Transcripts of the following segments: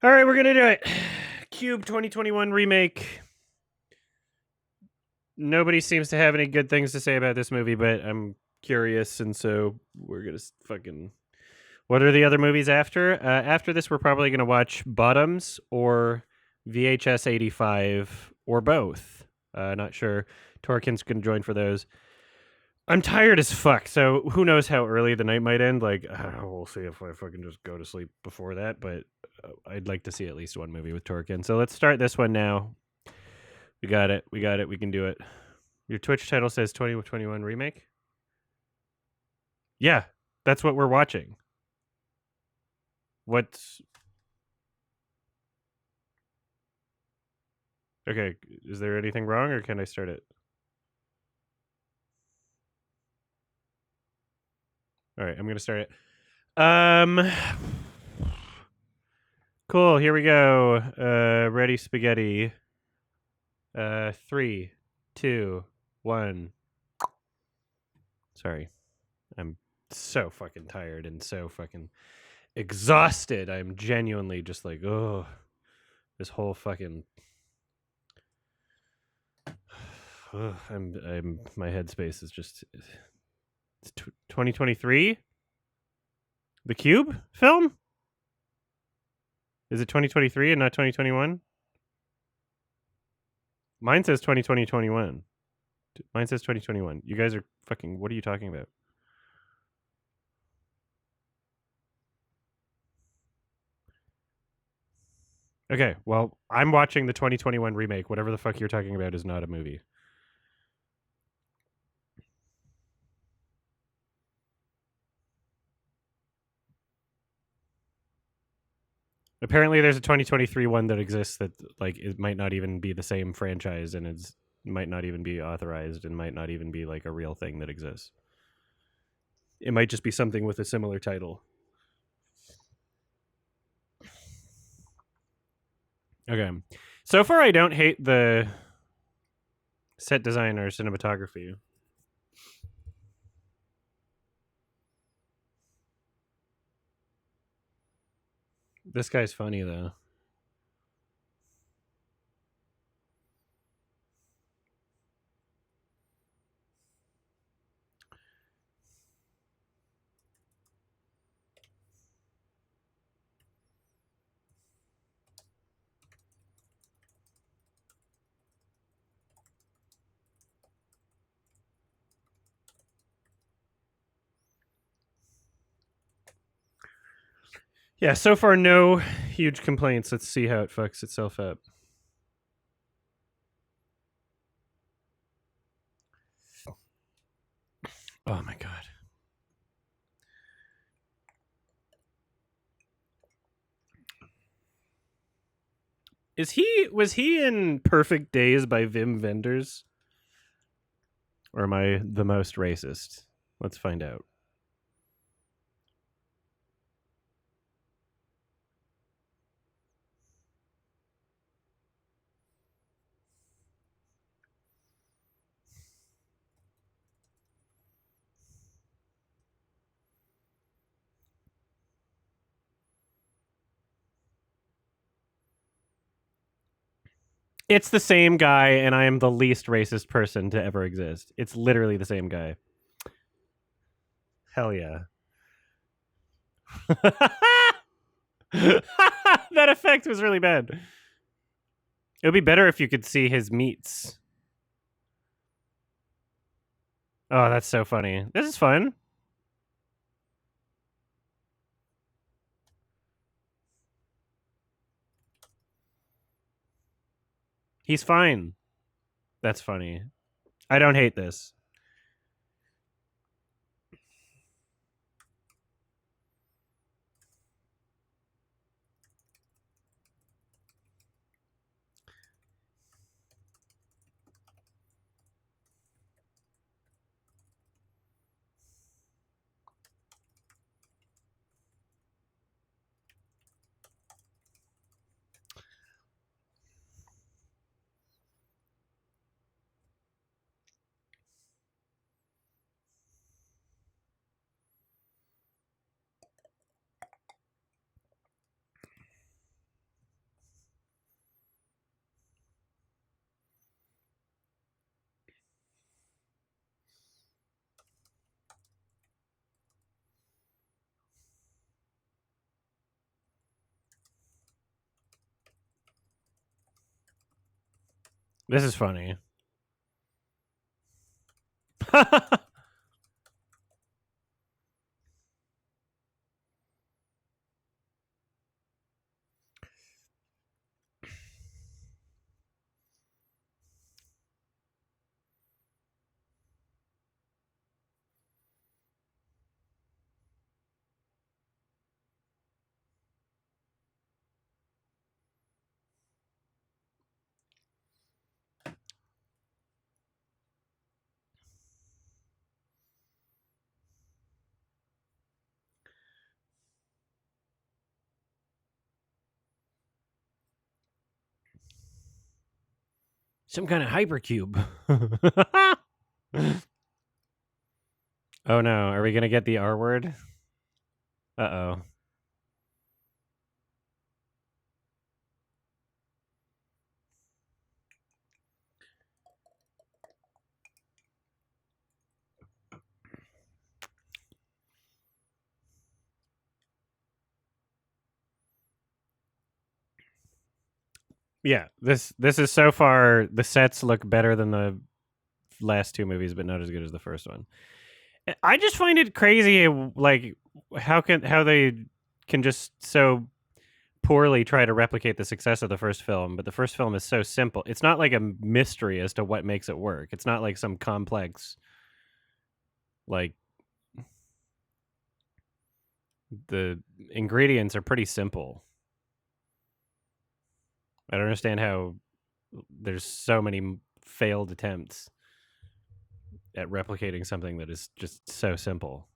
All right, we're going to do it. Cube 2021 remake. Nobody seems to have any good things to say about this movie, but I'm curious, and so we're going to fucking... What are the other movies after? After this, we're probably going to watch Bottoms or VHS 85 or both. Not sure. Torkin's going to join for those. I'm tired as fuck, so who knows how early the night might end. Like, we'll see if I fucking just go to sleep before that, but I'd like to see at least one movie with Torkin. So let's start this one now. We got it. We can do it. Your Twitch title says 2021 remake? Yeah, that's what we're watching. What's... Okay, is there anything wrong, or can I start it? All right, I'm going to start it. Cool, here we go. Ready, spaghetti. 3, 2, 1. Sorry. I'm so fucking tired and so fucking exhausted. I'm genuinely just like, oh, this whole fucking... I'm my headspace is just... It's 2023? The Cube film? Is it 2023 and not 2021? Mine says 2021. Mine says 2021. You guys are fucking... What are you talking about? Okay, well, I'm watching the 2021 remake. Whatever the fuck you're talking about is not a movie. Apparently there's a 2023 one that exists that, like, it might not even be the same franchise, and it might not even be authorized, and might not even be like a real thing that exists. It might just be something with a similar title. Okay. So far I don't hate the set design or cinematography. This guy's funny though. Yeah, so far no huge complaints. Let's see how it fucks itself up. Oh my god. Was he in Perfect Days by Wim Wenders? Or am I the most racist? Let's find out. It's the same guy, and I am the least racist person to ever exist. It's literally the same guy. Hell yeah. That effect was really bad. It would be better if you could see his meats. Oh, that's so funny. This is fun. He's fine. That's funny. I don't hate this. This is funny. Some kind of hypercube. Oh no, are we gonna get the R word? Uh-oh. Yeah, this is so far, the sets look better than the last two movies, but not as good as the first one. I just find it crazy, like how they can just so poorly try to replicate the success of the first film, but the first film is so simple. It's not like a mystery as to what makes it work. It's not like some complex, like, the ingredients are pretty simple. I don't understand how there's so many failed attempts at replicating something that is just so simple.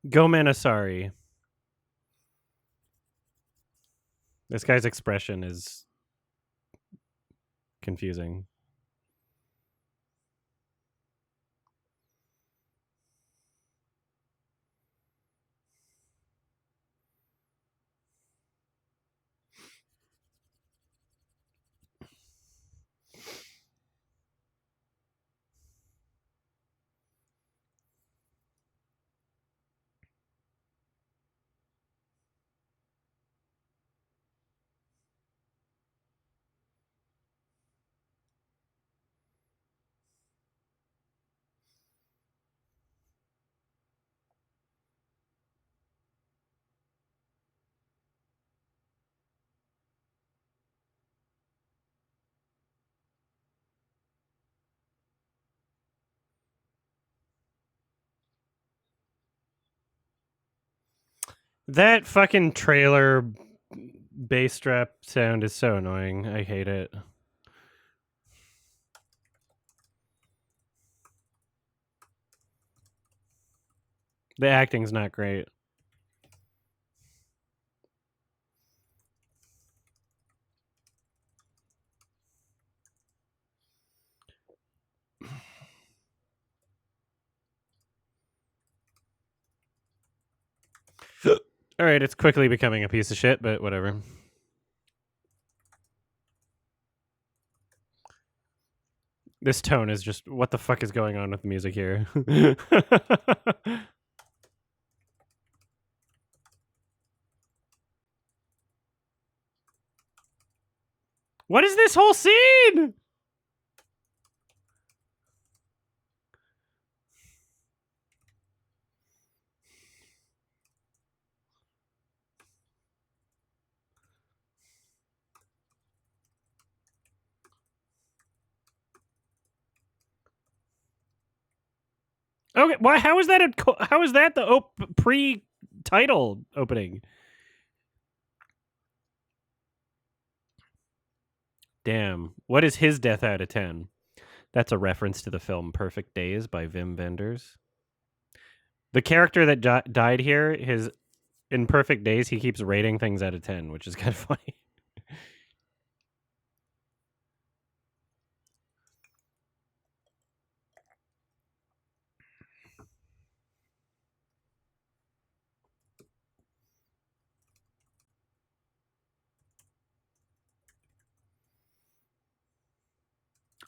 Go Manasari. This guy's expression is confusing. That fucking trailer bass strap sound is so annoying. I hate it. The acting's not great. All right, it's quickly becoming a piece of shit, but whatever. This tone is just, what the fuck is going on with the music here? What is this whole scene? Okay, why? How is that how is that the pre-title opening? Damn. What is his death out of 10? That's a reference to the film Perfect Days by Wim Wenders. The character that died here, his in Perfect Days, he keeps rating things out of 10, which is kind of funny.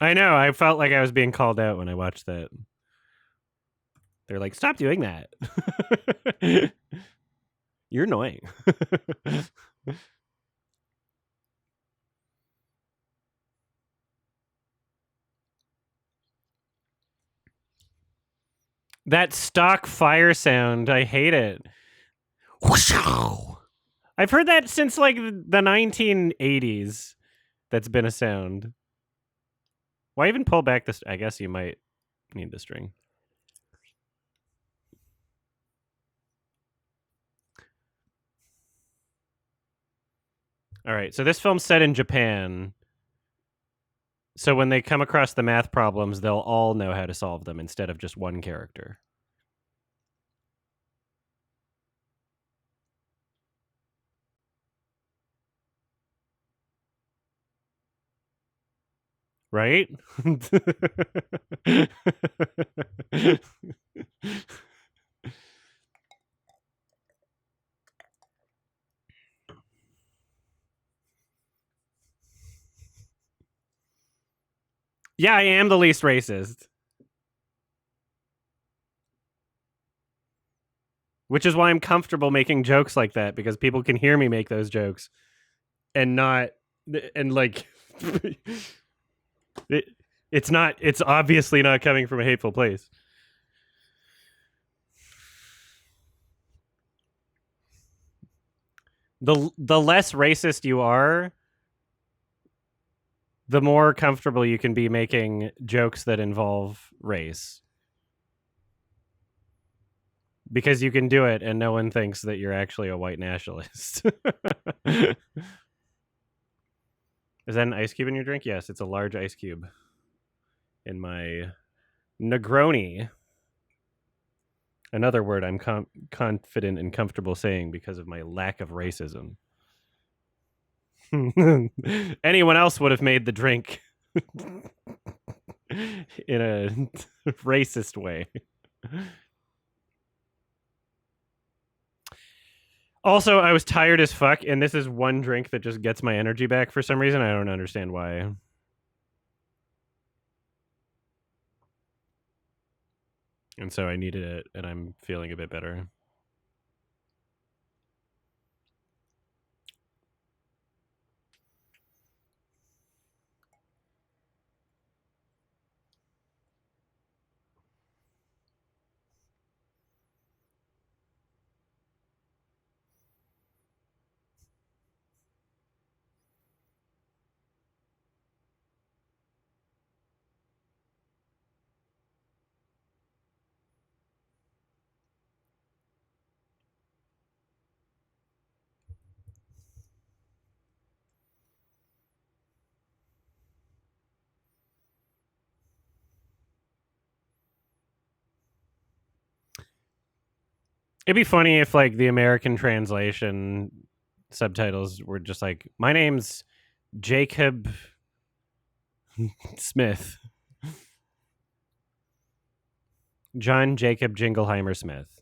I know. I felt like I was being called out when I watched that. They're like, "Stop doing that. You're annoying." That stock fire sound, I hate it. I've heard that since like the 1980s. That's been a sound. Why even pull back this? I guess you might need the string. All right, so this film's set in Japan. So when they come across the math problems, they'll all know how to solve them instead of just one character. Right? Yeah, I am the least racist. Which is why I'm comfortable making jokes like that, because people can hear me make those jokes and not and like it, it's obviously not coming from a hateful place. The less racist you are, the more comfortable you can be making jokes that involve race. Because you can do it and no one thinks that you're actually a white nationalist. Is that an ice cube in your drink? Yes, it's a large ice cube in my Negroni. Another word I'm confident and comfortable saying because of my lack of racism. Anyone else would have made the drink in a racist way. Also, I was tired as fuck, and this is one drink that just gets my energy back for some reason. I don't understand why. And so I needed it, and I'm feeling a bit better. It'd be funny if like the American translation subtitles were just like, "My name's Jacob Smith, John Jacob Jingleheimer Smith."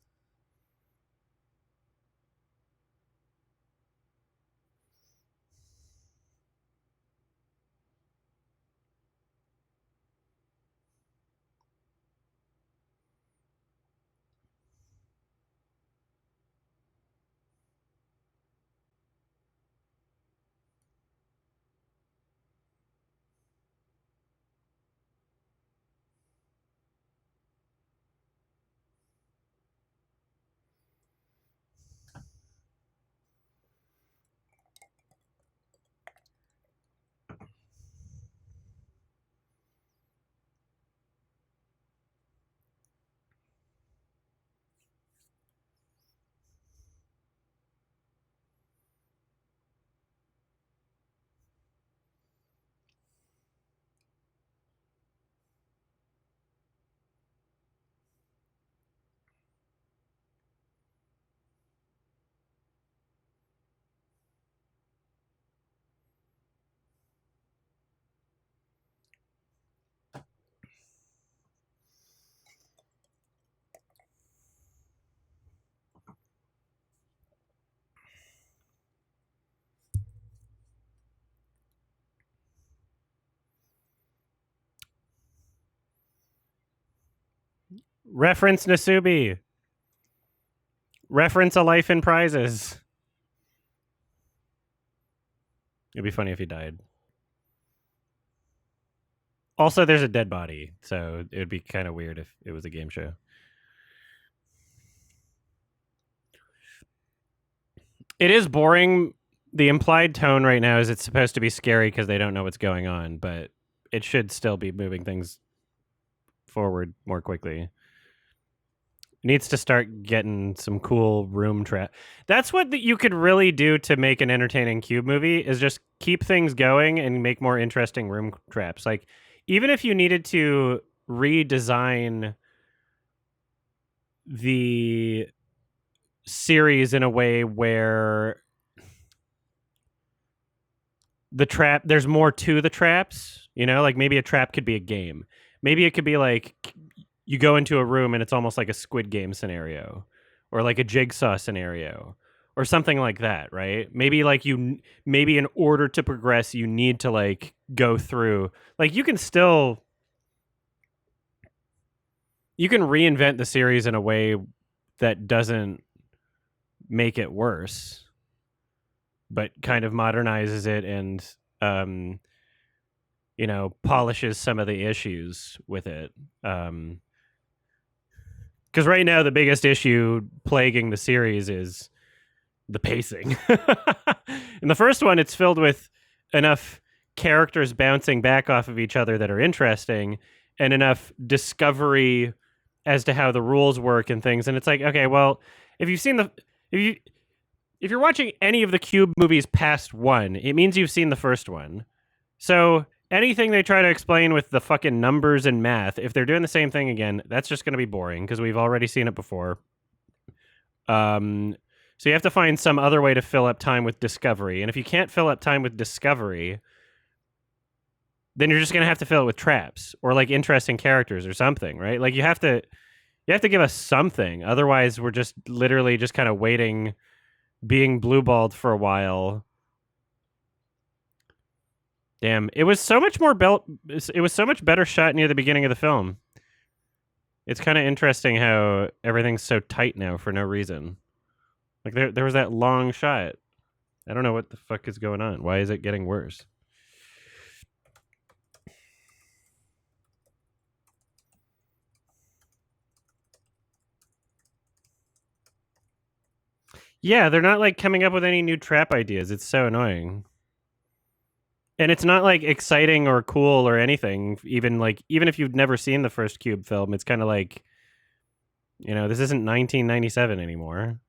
Reference Nasubi. Reference A Life in Prizes. It'd be funny if he died. Also, there's a dead body, so it would be kind of weird if it was a game show. It is boring. The implied tone right now is it's supposed to be scary because they don't know what's going on, but it should still be moving things forward more quickly. It needs to start getting some cool room trap. That's what you could really do to make an entertaining cube movie is just keep things going and make more interesting room traps. Like even if you needed to redesign the series in a way where there's more to the traps, like maybe a trap could be a game. Maybe it could be like you go into a room and it's almost like a Squid Game scenario or like a Jigsaw scenario or something like that, right? Maybe like maybe in order to progress you need to like go through, like you can reinvent the series in a way that doesn't make it worse but kind of modernizes it and polishes some of the issues with it. Because right now the biggest issue plaguing the series is the pacing. In the first one, it's filled with enough characters bouncing back off of each other that are interesting and enough discovery as to how the rules work and things. And it's like, okay, well, if you've seen if you're watching any of the Cube movies past one, it means you've seen the first one. So anything they try to explain with the fucking numbers and math, if they're doing the same thing again, that's just going to be boring because we've already seen it before. So you have to find some other way to fill up time with discovery. And if you can't fill up time with discovery, then you're just going to have to fill it with traps or like interesting characters or something, right? Like you have to give us something. Otherwise, we're just literally just kind of waiting, being blue-balled for a while. Damn, it was so much more it was so much better shot near the beginning of the film. It's kind of interesting how everything's so tight now for no reason. Like there was that long shot. I don't know what the fuck is going on. Why is it getting worse? Yeah, they're not like coming up with any new trap ideas. It's so annoying. And it's not like exciting or cool or anything. Even if you've never seen the first Cube film, it's kind of like, this isn't 1997 anymore.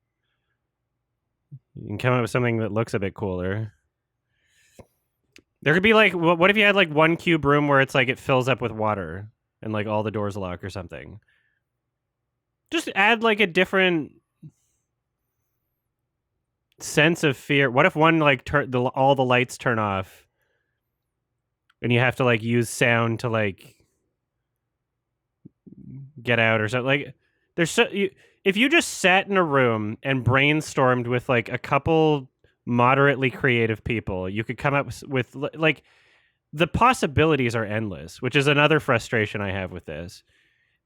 You can come up with something that looks a bit cooler. There could be like, what if you had like one cube room where it's like it fills up with water and like all the doors lock or something? Just add like a different sense of fear. What if one like all the lights turn off and you have to like use sound to like get out or something? Like if you just sat in a room and brainstormed with like a couple moderately creative people, you could come up with like the possibilities are endless, which is another frustration I have with this.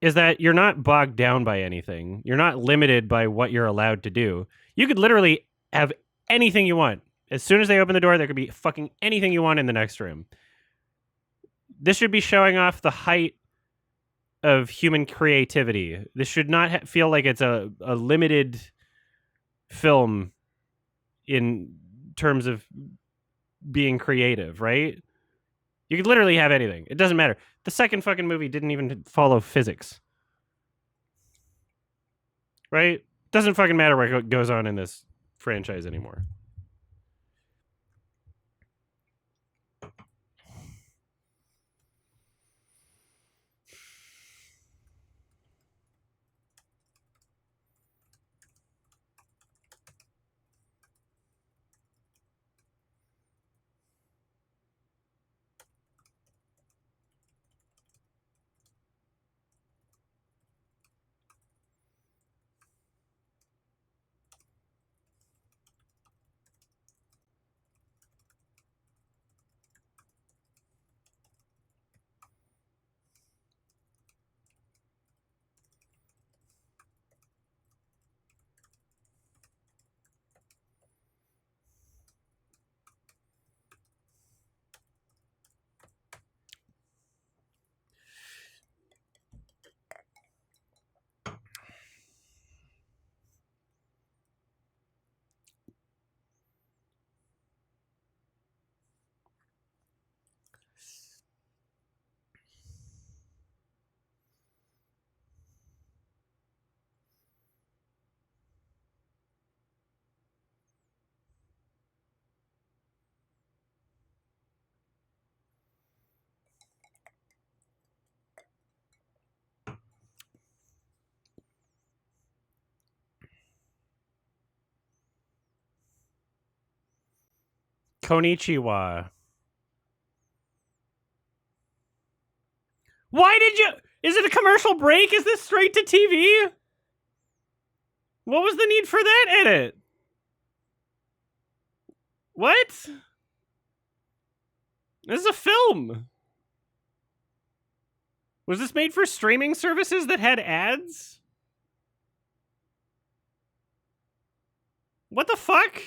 Is that you're not bogged down by anything. You're not limited by what you're allowed to do. You could literally have anything you want. As soon as they open the door, there could be fucking anything you want in the next room. This should be showing off the height of human creativity. This should not feel like it's a limited film in terms of being creative, right? You could literally have anything. It doesn't matter. The second fucking movie didn't even follow physics. Right? Doesn't fucking matter what goes on in this franchise anymore. Konichiwa. Why did you... Is it a commercial break? Is this straight to TV? What was the need for that edit? What? This is a film. Was this made for streaming services that had ads? What the fuck?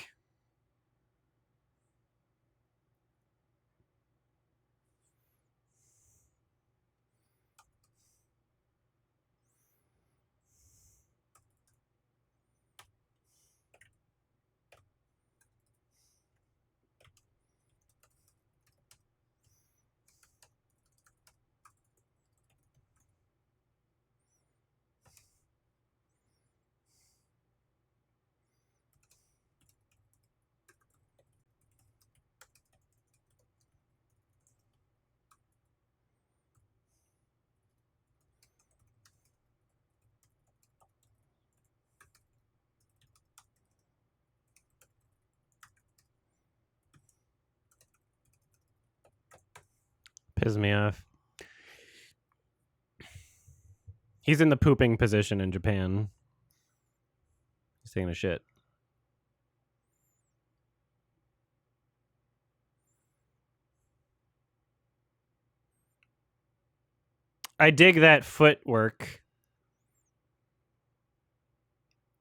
Piss me off. He's in the pooping position in Japan. He's taking a shit. I dig that footwork.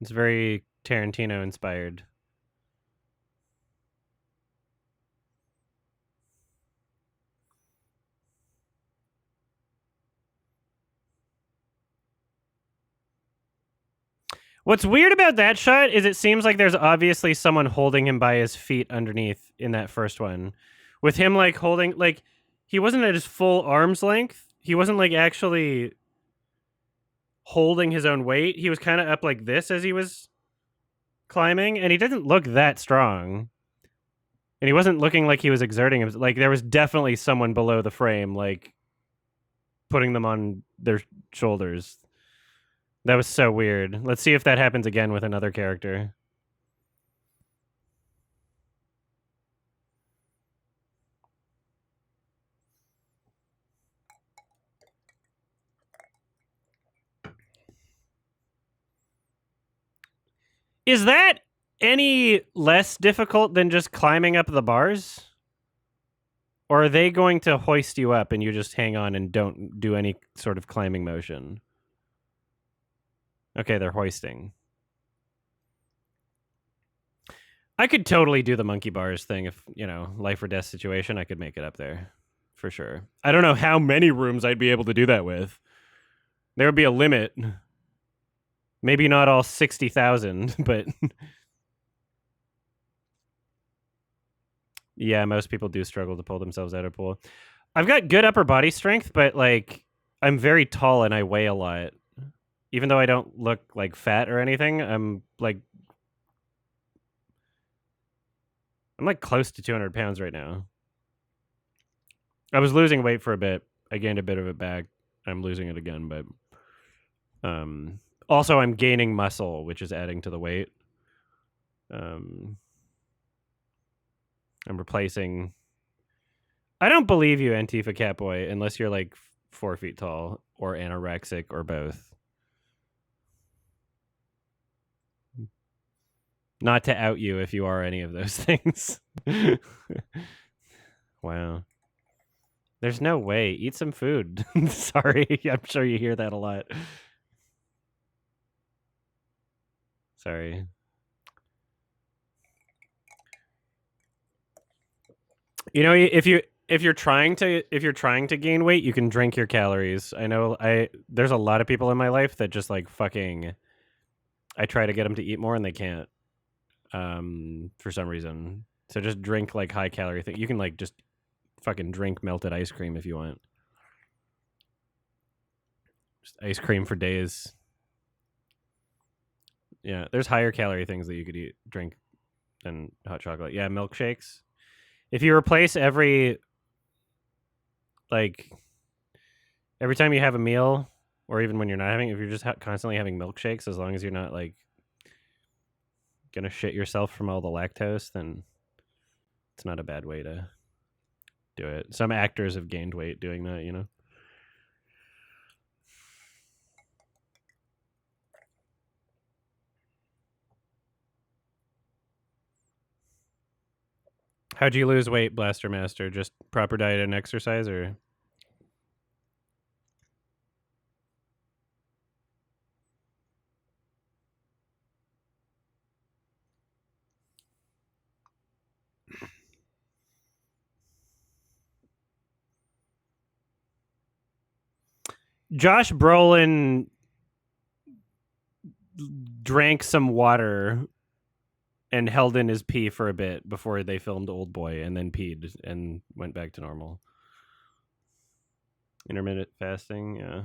It's very Tarantino inspired. What's weird about that shot is it seems like there's obviously someone holding him by his feet underneath in that first one. With him like holding, like, he wasn't at his full arm's length. He wasn't like actually holding his own weight. He was kind of up like this as he was climbing, and he didn't look that strong. And he wasn't looking like he was exerting himself. Like, there was definitely someone below the frame, like, putting them on their shoulders. That was so weird. Let's see if that happens again with another character. Is that any less difficult than just climbing up the bars? Or are they going to hoist you up and you just hang on and don't do any sort of climbing motion? Okay, they're hoisting. I could totally do the monkey bars thing if, you know, life or death situation. I could make it up there for sure. I don't know how many rooms I'd be able to do that with. There would be a limit. Maybe not all 60,000, but yeah, most people do struggle to pull themselves out of a pool. I've got good upper body strength, but like I'm very tall and I weigh a lot. Even though I don't look like fat or anything, I'm like close to 200 pounds right now. I was losing weight for a bit. I gained a bit of it back. I'm losing it again, but also I'm gaining muscle, which is adding to the weight. I'm replacing. I don't believe you, Antifa Catboy, unless you're like 4 feet tall or anorexic or both. Not to out you if you are any of those things. Wow. There's no way. Eat some food. Sorry. I'm sure you hear that a lot. Sorry. You know, if you're trying to gain weight, you can drink your calories. I know there's a lot of people in my life that just like fucking I try to get them to eat more and they can't. For some reason. So just drink like high calorie thing. You can like just fucking drink melted ice cream if you want. Just ice cream for days. Yeah, there's higher calorie things that you could drink than hot chocolate. Yeah, milkshakes. If you replace every time you have a meal, or even when you're not having, if you're just constantly having milkshakes, as long as you're not like gonna shit yourself from all the lactose, then It's not a bad way to do it. Some actors have gained weight doing that, you know? How'd you lose weight, Blaster Master? Just proper diet and exercise, or? Josh Brolin drank some water and held in his pee for a bit before they filmed Old Boy, and then peed and went back to normal. Intermittent fasting, yeah.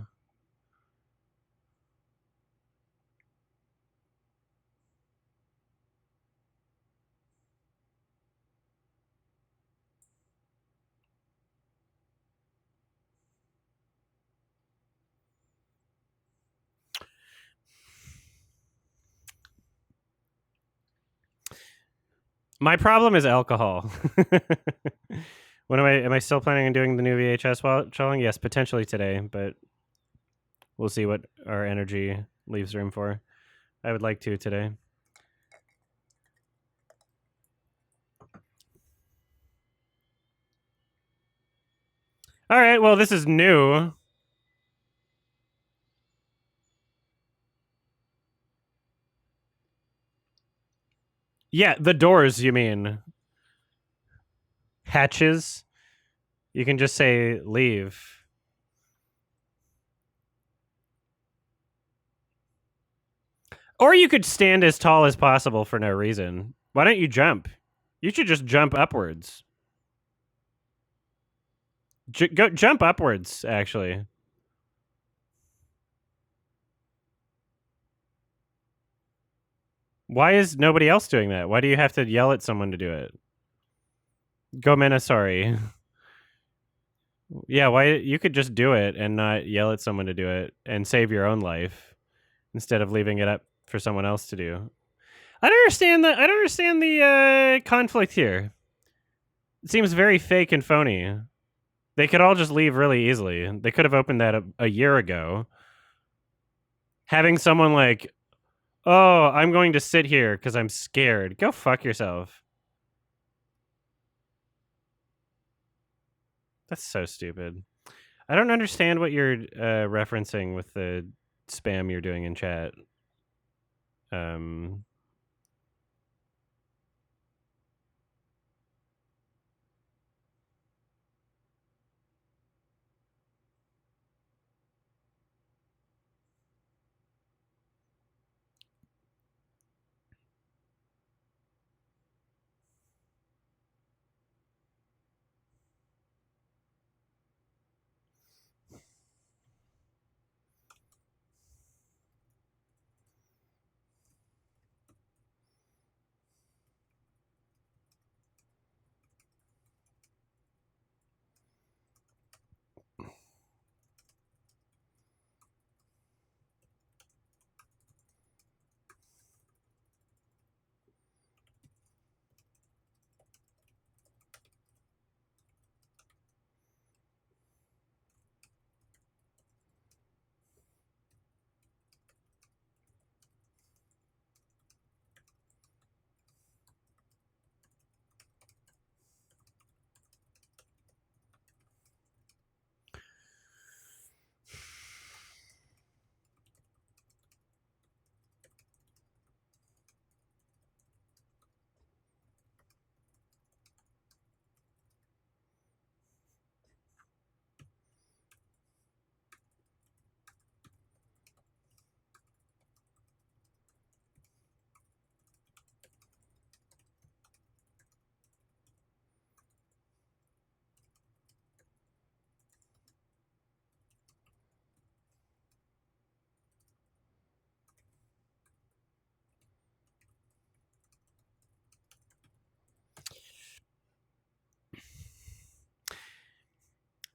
My problem is alcohol. What am I still planning on doing the new VHS watching? Yes, potentially today, but we'll see what our energy leaves room for. I would like to today. All right, well, this is new. Yeah, the doors, you mean. Hatches. You can just say leave. Or you could stand as tall as possible for no reason. Why don't you jump? You should just jump upwards. Go jump upwards, actually. Why is nobody else doing that? Why do you have to yell at someone to do it? Go Minasari. Yeah, why you could just do it and not yell at someone to do it and save your own life instead of leaving it up for someone else to do. I don't understand the conflict here. It seems very fake and phony. They could all just leave really easily. They could have opened that a year ago. Having someone like, "Oh, I'm going to sit here because I'm scared." Go fuck yourself. That's so stupid. I don't understand what you're referencing with the spam you're doing in chat.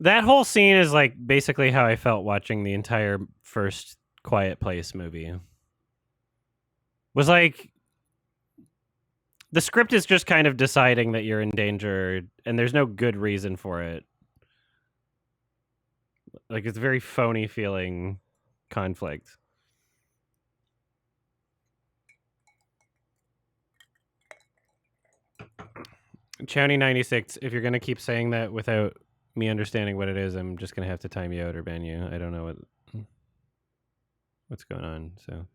That whole scene is like basically how I felt watching the entire first Quiet Place movie. Was like The script is just kind of deciding that you're in danger, and there's no good reason for it. Like, it's a very phony feeling conflict. Chowny96, if you're going to keep saying that without me understanding what it is, I'm just going to have to time you out or ban you. I don't know what's going on, so...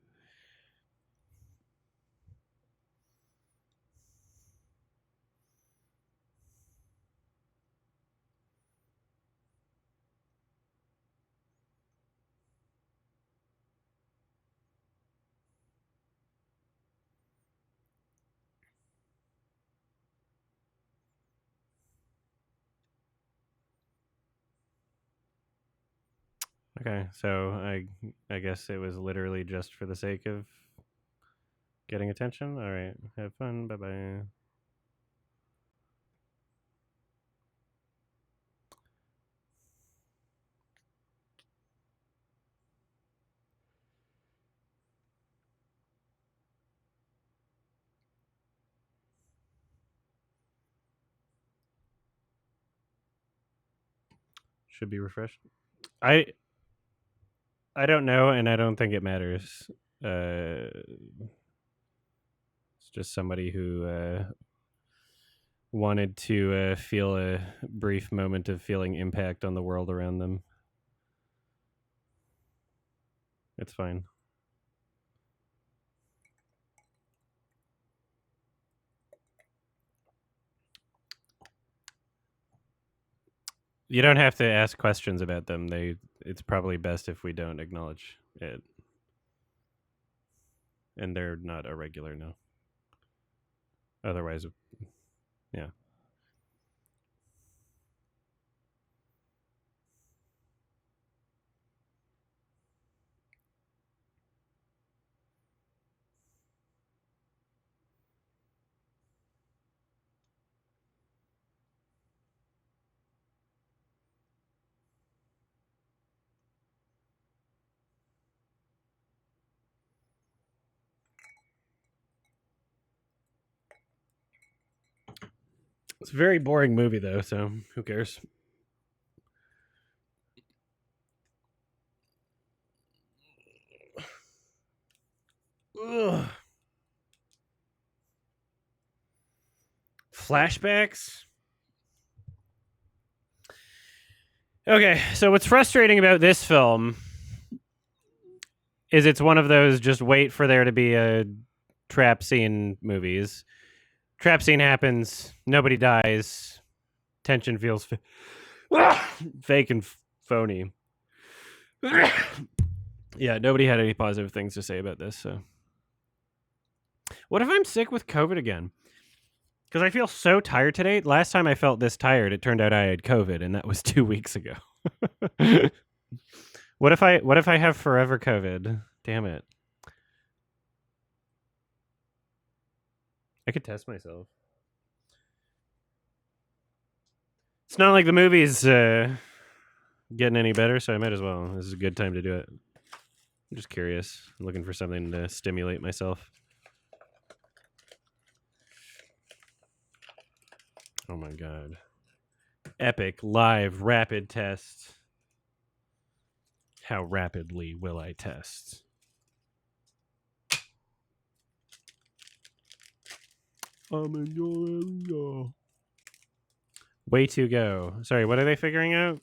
Okay, so I guess it was literally just for the sake of getting attention. All right, have fun. Bye bye. Should be refreshed. I don't know, and I don't think it matters. It's just somebody who wanted to feel a brief moment of feeling impact on the world around them. It's fine. You don't have to ask questions about them. It's probably best if we don't acknowledge it. And they're not a regular, no. Otherwise, yeah. It's a very boring movie, though, so who cares? Ugh. Flashbacks? Okay, so what's frustrating about this film is it's one of those just wait for there to be a trap scene movies. Trap scene happens, nobody dies, tension feels fake and phony. Yeah, nobody had any positive things to say about this, so... What if I'm sick with COVID again? Because I feel so tired today. Last time I felt this tired, it turned out I had COVID, and that was 2 weeks ago. What if I have forever COVID? Damn it. I could test myself. It's not like the movie's getting any better, so I might as well. This is a good time to do it. I'm just curious. I'm looking for something to stimulate myself. Oh my god. Epic live rapid test. How rapidly will I test? I'm in your area. Way to go. Sorry, what are they figuring out?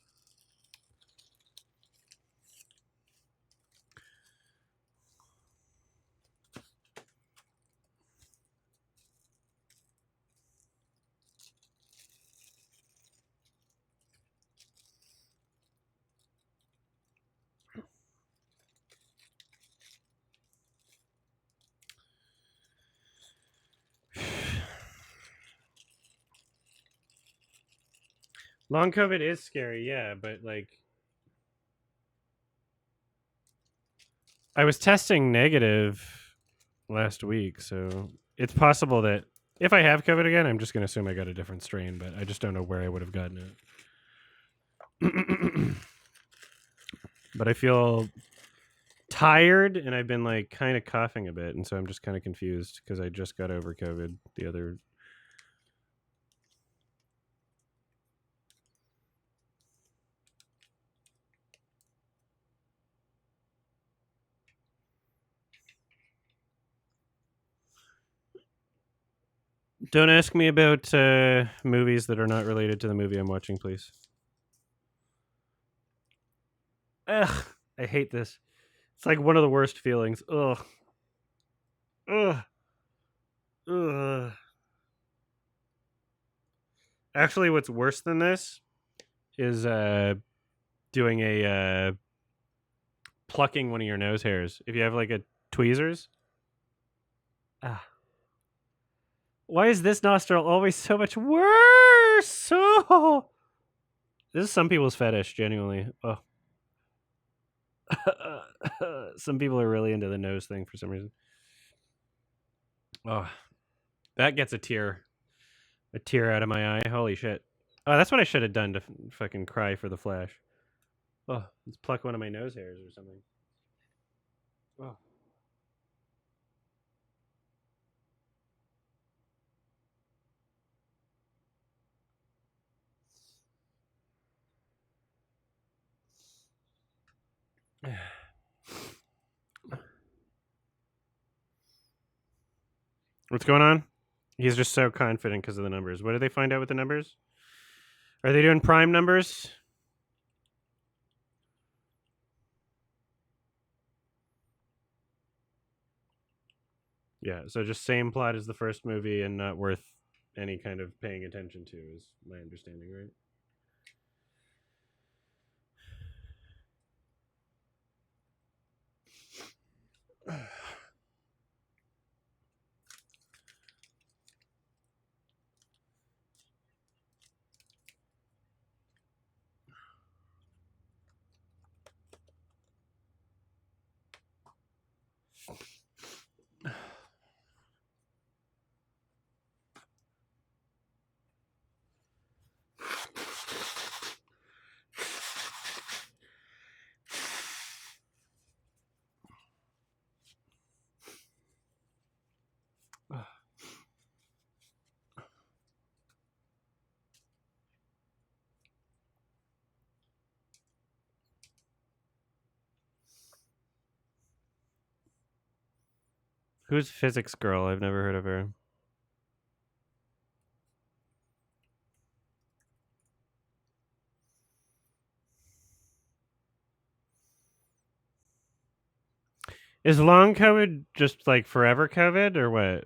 Long COVID is scary, yeah, but like I was testing negative last week, so it's possible that if I have COVID again, I'm just going to assume I got a different strain, but I just don't know where I would have gotten it. But I feel tired and I've been like kind of coughing a bit, and so I'm just kind of confused because I just got over COVID the other. Don't ask me about movies that are not related to the movie I'm watching, please. Ugh, I hate this. It's like one of the worst feelings. Ugh. Ugh. Ugh. Actually, what's worse than this is doing a plucking one of your nose hairs. If you have like a tweezers. Ah. Why is this nostril always so much worse? Oh. This is some people's fetish, genuinely. Oh. Some people are really into the nose thing for some reason. Oh, that gets a tear out of my eye. Holy shit. Oh, that's what I should have done to fucking cry for the Flash. Oh, let's pluck one of my nose hairs or something. Oh. What's going on? He's just so confident because of the numbers. What did they find out with the numbers? Are they doing prime numbers? Yeah, so just same plot as the first movie and not worth any kind of paying attention to is my understanding, right? Who's Physics Girl? I've never heard of her. Is long COVID just like forever COVID or what?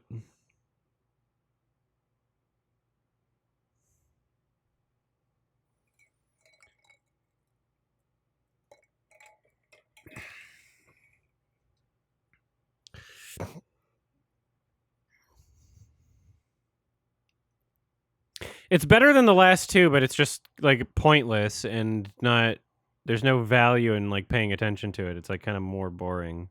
It's better than the last two, but it's just like pointless and not. There's no value in like paying attention to it. It's like kind of more boring.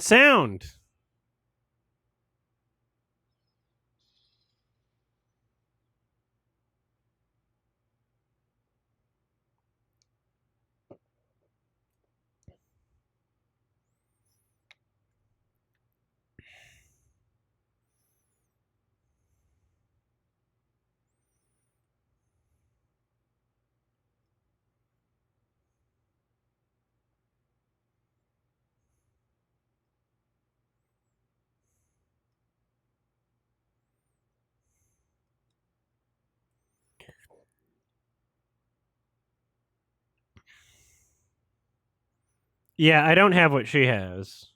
Sound. Yeah, I don't have what she has.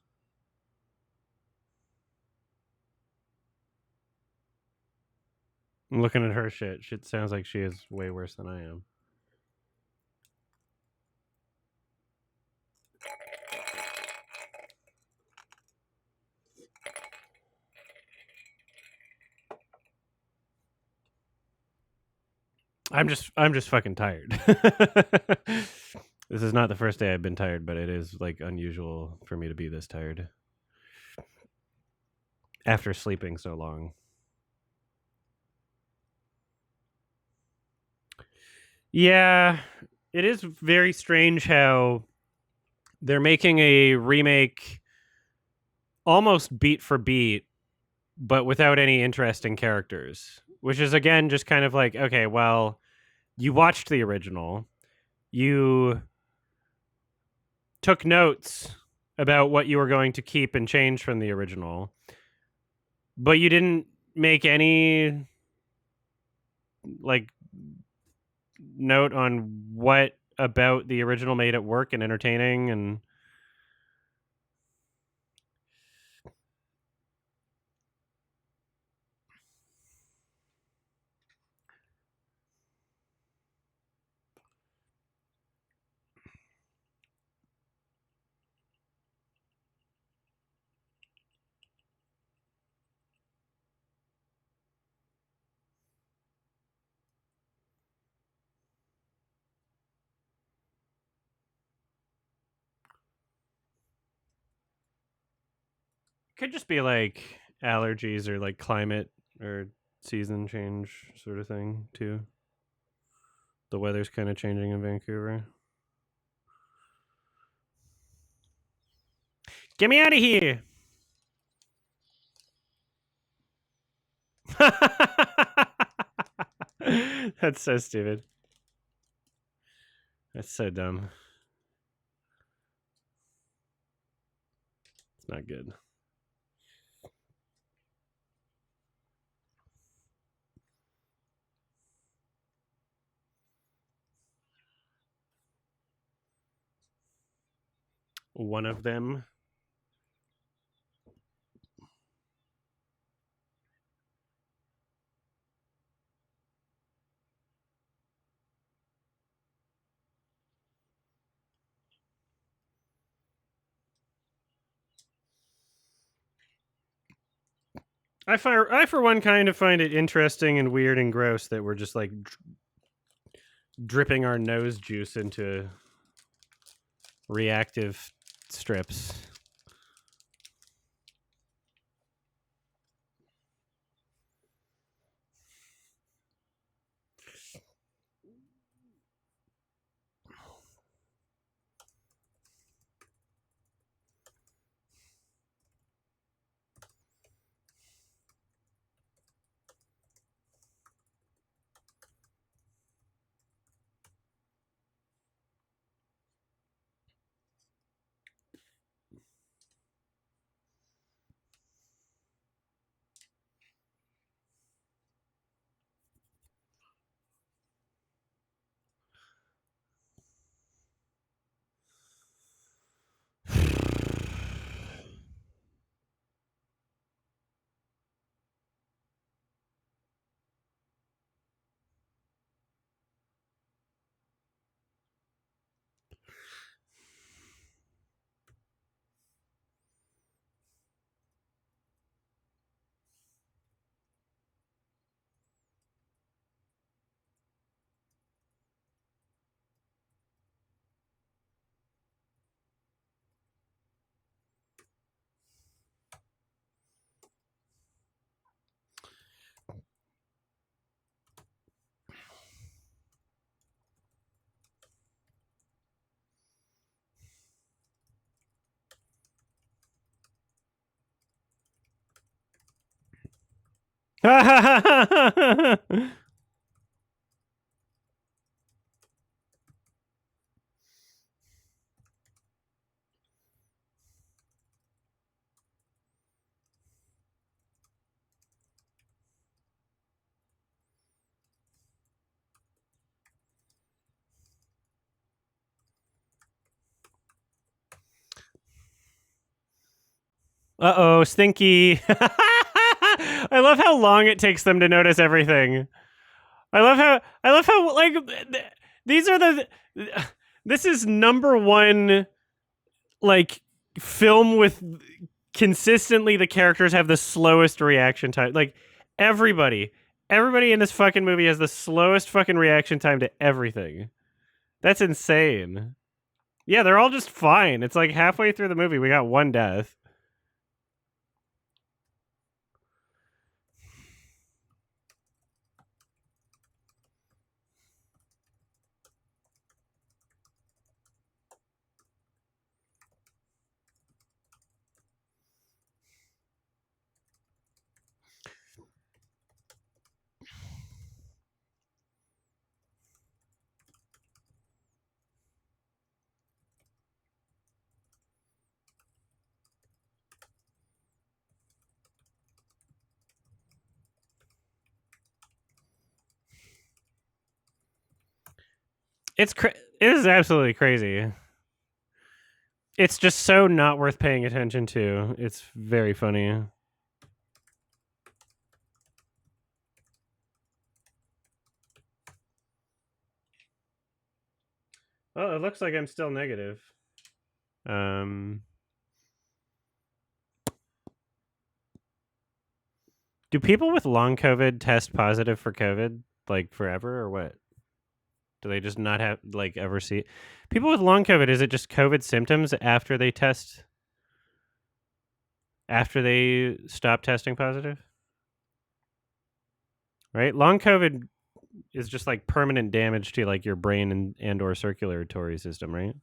I'm looking at her shit. Shit sounds like she is way worse than I am. I'm just fucking tired. This is not the first day I've been tired, but it is like unusual for me to be this tired after sleeping so long. Yeah, it is very strange how they're making a remake almost beat for beat, but without any interesting characters, which is again just kind of like, okay, well, you watched the original, you took notes about what you were going to keep and change from the original, but you didn't make any like note on what about the original made it work and entertaining. And could just be like allergies or like climate or season change sort of thing too. The weather's kind of changing in Vancouver. Get me out of here. That's so stupid. That's so dumb. It's not good. One of them. I for one kind of find it interesting and weird and gross that we're just like dripping our nose juice into reactive strips. Uh-oh, Stinky. I love how long it takes them to notice everything. I love how like these are the this is number one like film with consistently the characters have the slowest reaction time. Like everybody in this fucking movie has the slowest fucking reaction time to everything. That's insane. Yeah, they're all just fine. It's like halfway through the movie we got one death. It is absolutely crazy. It's just so not worth paying attention to. It's very funny. Oh, it looks like I'm still negative. Do people with long COVID test positive for COVID like forever or what? Do they just not have like ever see people with long COVID? Is it just COVID symptoms after they test after they stop testing positive? Right? Long COVID is just like permanent damage to like your brain and or circulatory system, right?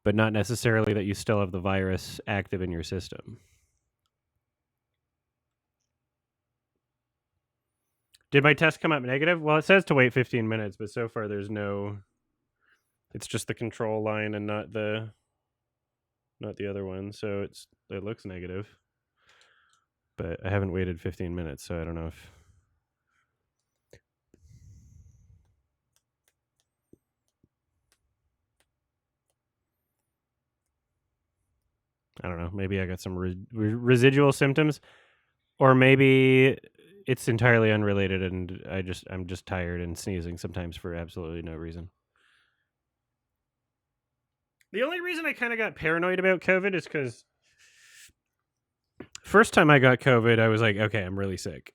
But not necessarily that you still have the virus active in your system. Did my test come up negative? Well, it says to wait 15 minutes, but so far there's no. It's just the control line and not the other one. So it looks negative. But I haven't waited 15 minutes, so I don't know if. I don't know. Maybe I got some residual symptoms, or maybe it's entirely unrelated, and I'm just tired and sneezing sometimes for absolutely no reason. The only reason I kind of got paranoid about COVID is because first time I got COVID, I was like, okay, I'm really sick.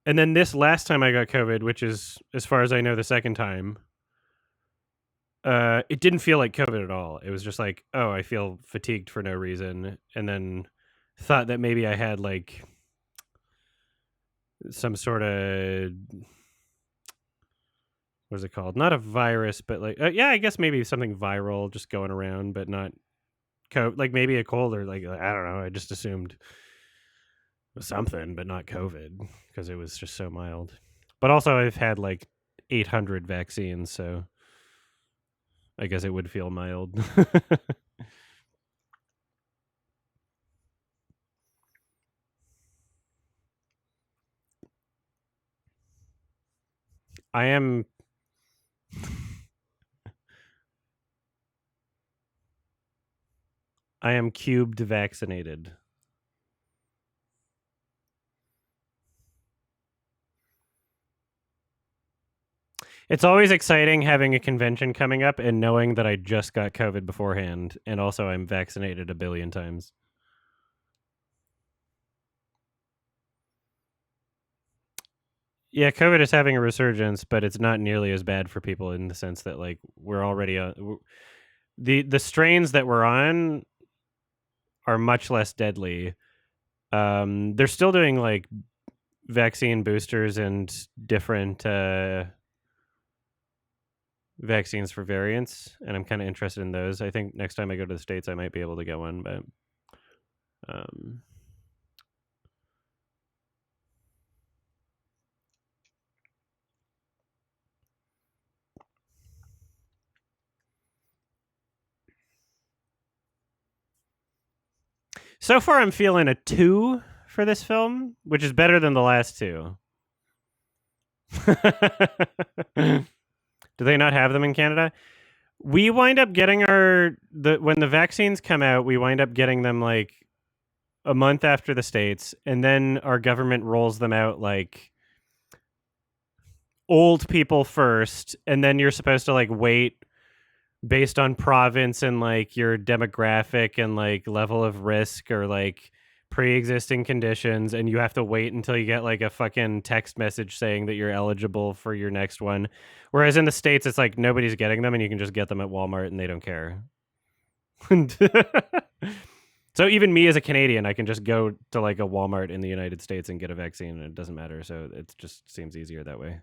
And then this last time I got COVID, which is, as far as I know, the second time, it didn't feel like COVID at all. It was just like, oh, I feel fatigued for no reason. And then thought that maybe I had like some sort of, what is it called? Not a virus, but like, yeah, I guess maybe something viral just going around, but not like maybe a cold or like, I don't know. I just assumed something, but not COVID because it was just so mild. But also I've had like 800 vaccines, so I guess it would feel mild. I am cubed vaccinated. It's always exciting having a convention coming up and knowing that I just got COVID beforehand, and also I'm vaccinated a billion times. Yeah, COVID is having a resurgence, but it's not nearly as bad for people in the sense that like we're already the strains that we're on are much less deadly. They're still doing like vaccine boosters and different vaccines for variants, and I'm kind of interested in those. I think next time I go to the States, I might be able to get one, but so far I'm feeling a 2 for this film, which is better than the last 2. Do they not have them in Canada? We wind up getting when the vaccines come out, we wind up getting them like a month after the States, and then our government rolls them out like old people first, and then you're supposed to like wait based on province and like your demographic and like level of risk or like pre-existing conditions, and you have to wait until you get like a fucking text message saying that you're eligible for your next one. Whereas in the States it's like nobody's getting them and you can just get them at Walmart and they don't care. So even me as a Canadian, I can just go to like a Walmart in the United States and get a vaccine and it doesn't matter. So it just seems easier that way.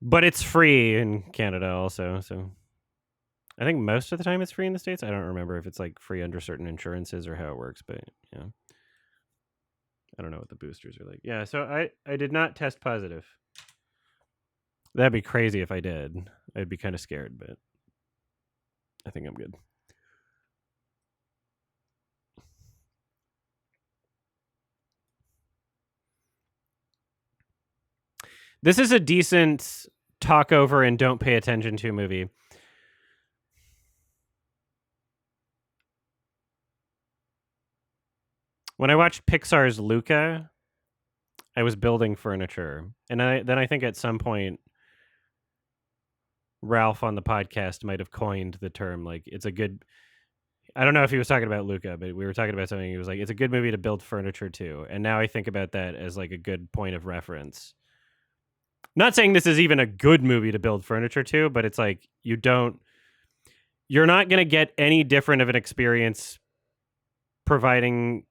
But it's free in Canada also, so I think most of the time it's free in the States. I don't remember if it's like free under certain insurances or how it works, but yeah. I don't know what the boosters are like. Yeah, so I did not test positive. That'd be crazy if I did. I'd be kind of scared, but I think I'm good. This is a decent talk over and don't pay attention to movie. When I watched Pixar's Luca, I was building furniture. And then I think at some point Ralph on the podcast might have coined the term like it's a good I don't know if he was talking about Luca, but we were talking about something. He was like, it's a good movie to build furniture to. And now I think about that as like a good point of reference. Not saying this is even a good movie to build furniture to, but it's like you're not going to get any different of an experience providing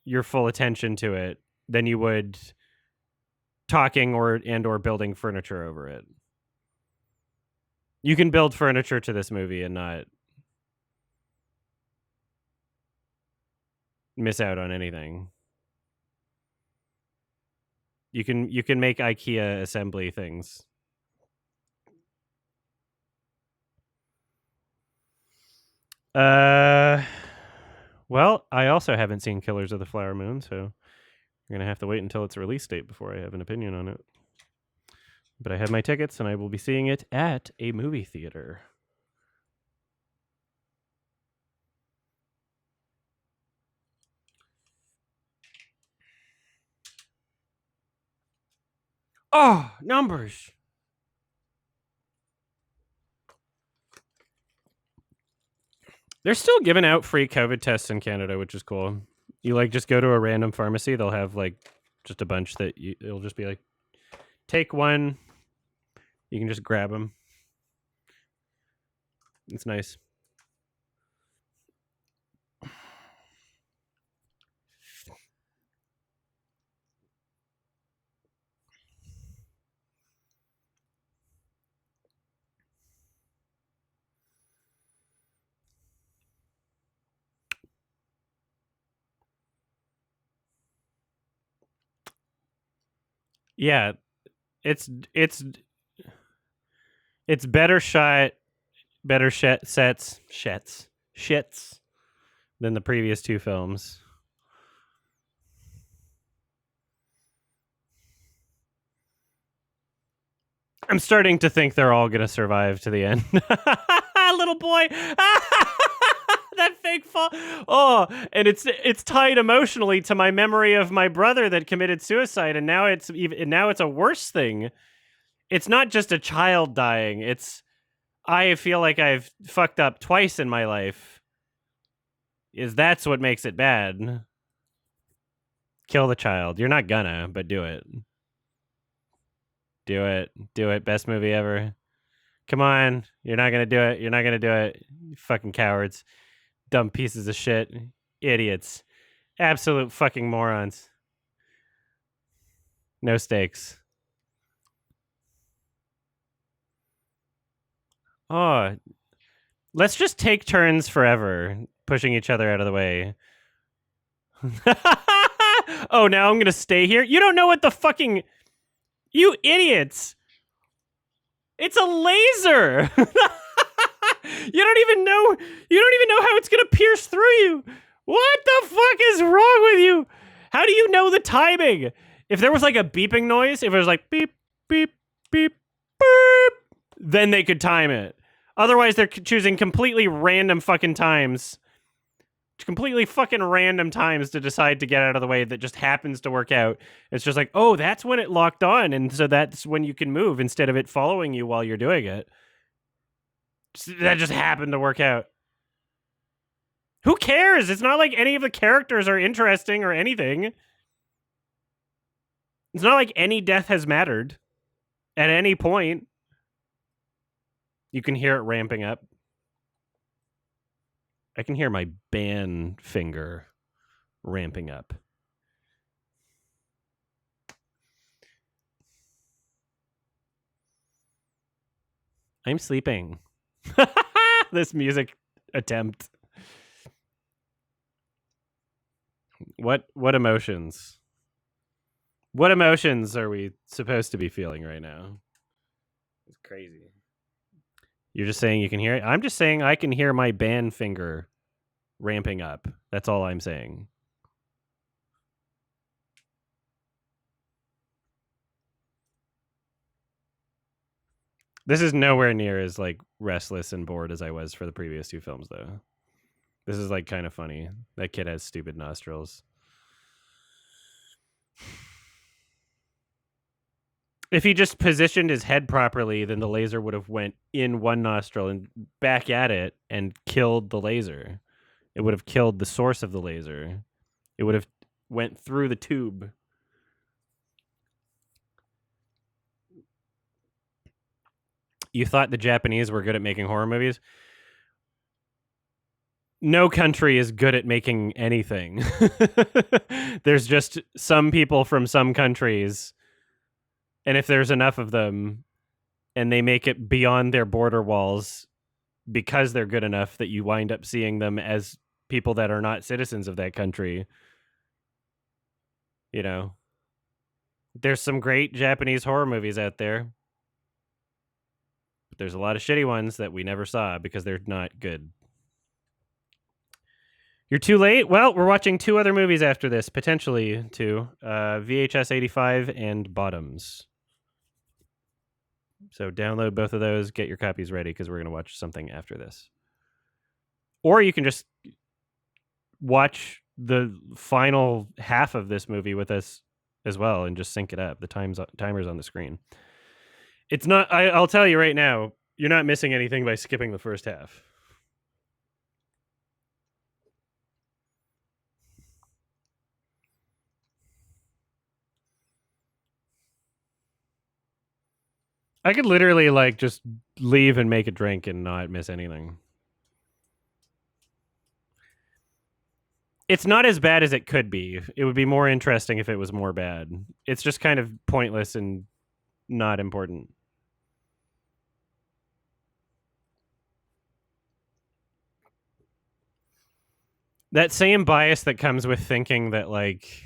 your full attention to it than you would talking or building furniture over it. You can build furniture to this movie and not miss out on anything. You can make IKEA assembly things. Well, I also haven't seen Killers of the Flower Moon, so I'm going to have to wait until its release date before I have an opinion on it. But I have my tickets and I will be seeing it at a movie theater. Oh, numbers. They're still giving out free COVID tests in Canada, which is cool. You like just go to a random pharmacy, they'll have like just a bunch that it'll just be like, take one. You can just grab them. It's nice. Yeah, it's better shot, better shits than the previous two films. I'm starting to think they're all going to survive to the end. Little boy. That fake fall. Oh, and it's tied emotionally to my memory of my brother that committed suicide, and now it's a worse thing. It's not just a child dying. I feel like I've fucked up twice in my life. That's what makes it bad. Kill the child. You're not gonna, but do it. Do it. Do it. Best movie ever. Come on. You're not gonna do it. You're not gonna do it. You fucking cowards. Dumb pieces of shit. Idiots. Absolute fucking morons. No stakes. Oh, let's just take turns forever pushing each other out of the way. Oh, now I'm going to stay here? You don't know what the fucking... You idiots! It's a laser! You don't even know how it's going to pierce through you! What the fuck is wrong with you? How do you know the timing? If there was like a beeping noise, if it was like beep, beep, beep, beep, then they could time it. Otherwise, they're choosing completely random fucking times. Completely fucking random times to decide to get out of the way that just happens to work out. It's just like, oh, that's when it locked on, and so that's when you can move instead of it following you while you're doing it. That just happened to work out. Who cares? It's not like any of the characters are interesting or anything. It's not like any death has mattered at any point. You can hear it ramping up. I can hear my band finger ramping up. I'm sleeping. This music attempt. What emotions? What emotions are we supposed to be feeling right now? It's crazy. You're just saying you can hear it? I'm just saying I can hear my band finger ramping up. That's all I'm saying. This is nowhere near as like restless and bored as I was for the previous two films, though. This is like kind of funny. That kid has stupid nostrils. If he just positioned his head properly, then the laser would have went in one nostril and back at it and killed the laser. It would have killed the source of the laser. It would have went through the tube. You thought the Japanese were good at making horror movies? No country is good at making anything. There's just some people from some countries, and if there's enough of them, and they make it beyond their border walls because they're good enough that you wind up seeing them as people that are not citizens of that country. You know, there's some great Japanese horror movies out there, but there's a lot of shitty ones that we never saw because they're not good. You're too late? Well, we're watching two other movies after this, potentially two. VHS 85 and Bottoms. So download both of those, get your copies ready, because we're going to watch something after this. Or you can just watch the final half of this movie with us as well and just sync it up. The timer's on the screen. It's not, I'll tell you right now, you're not missing anything by skipping the first half. I could literally like just leave and make a drink and not miss anything. It's not as bad as it could be. It would be more interesting if it was more bad. It's just kind of pointless and not important. That same bias that comes with thinking that, like,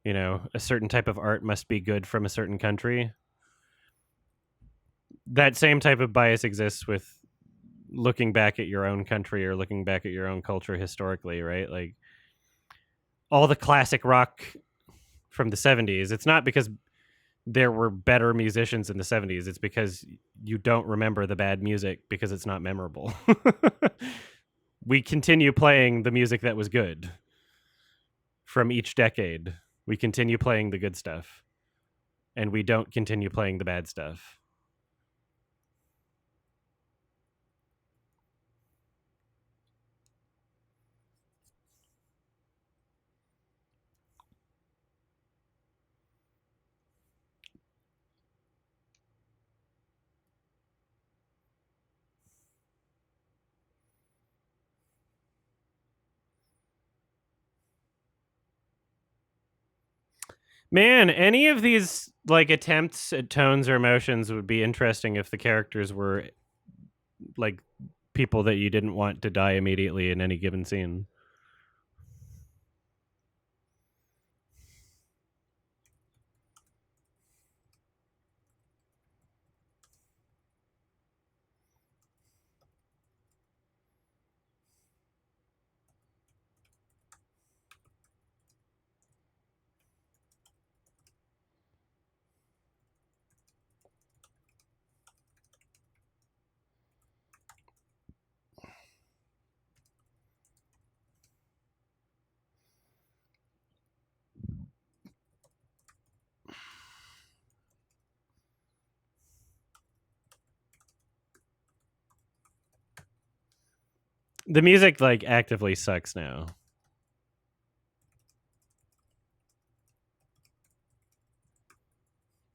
you know, a certain type of art must be good from a certain country. That same type of bias exists with looking back at your own country or looking back at your own culture historically, right? Like all the classic rock from the 70s, it's not because there were better musicians in the 70s. It's because you don't remember the bad music because it's not memorable. We continue playing the music that was good from each decade. We continue playing the good stuff, and we don't continue playing the bad stuff. Man, any of these like attempts at tones or emotions would be interesting if the characters were like people that you didn't want to die immediately in any given scene. The music like actively sucks now.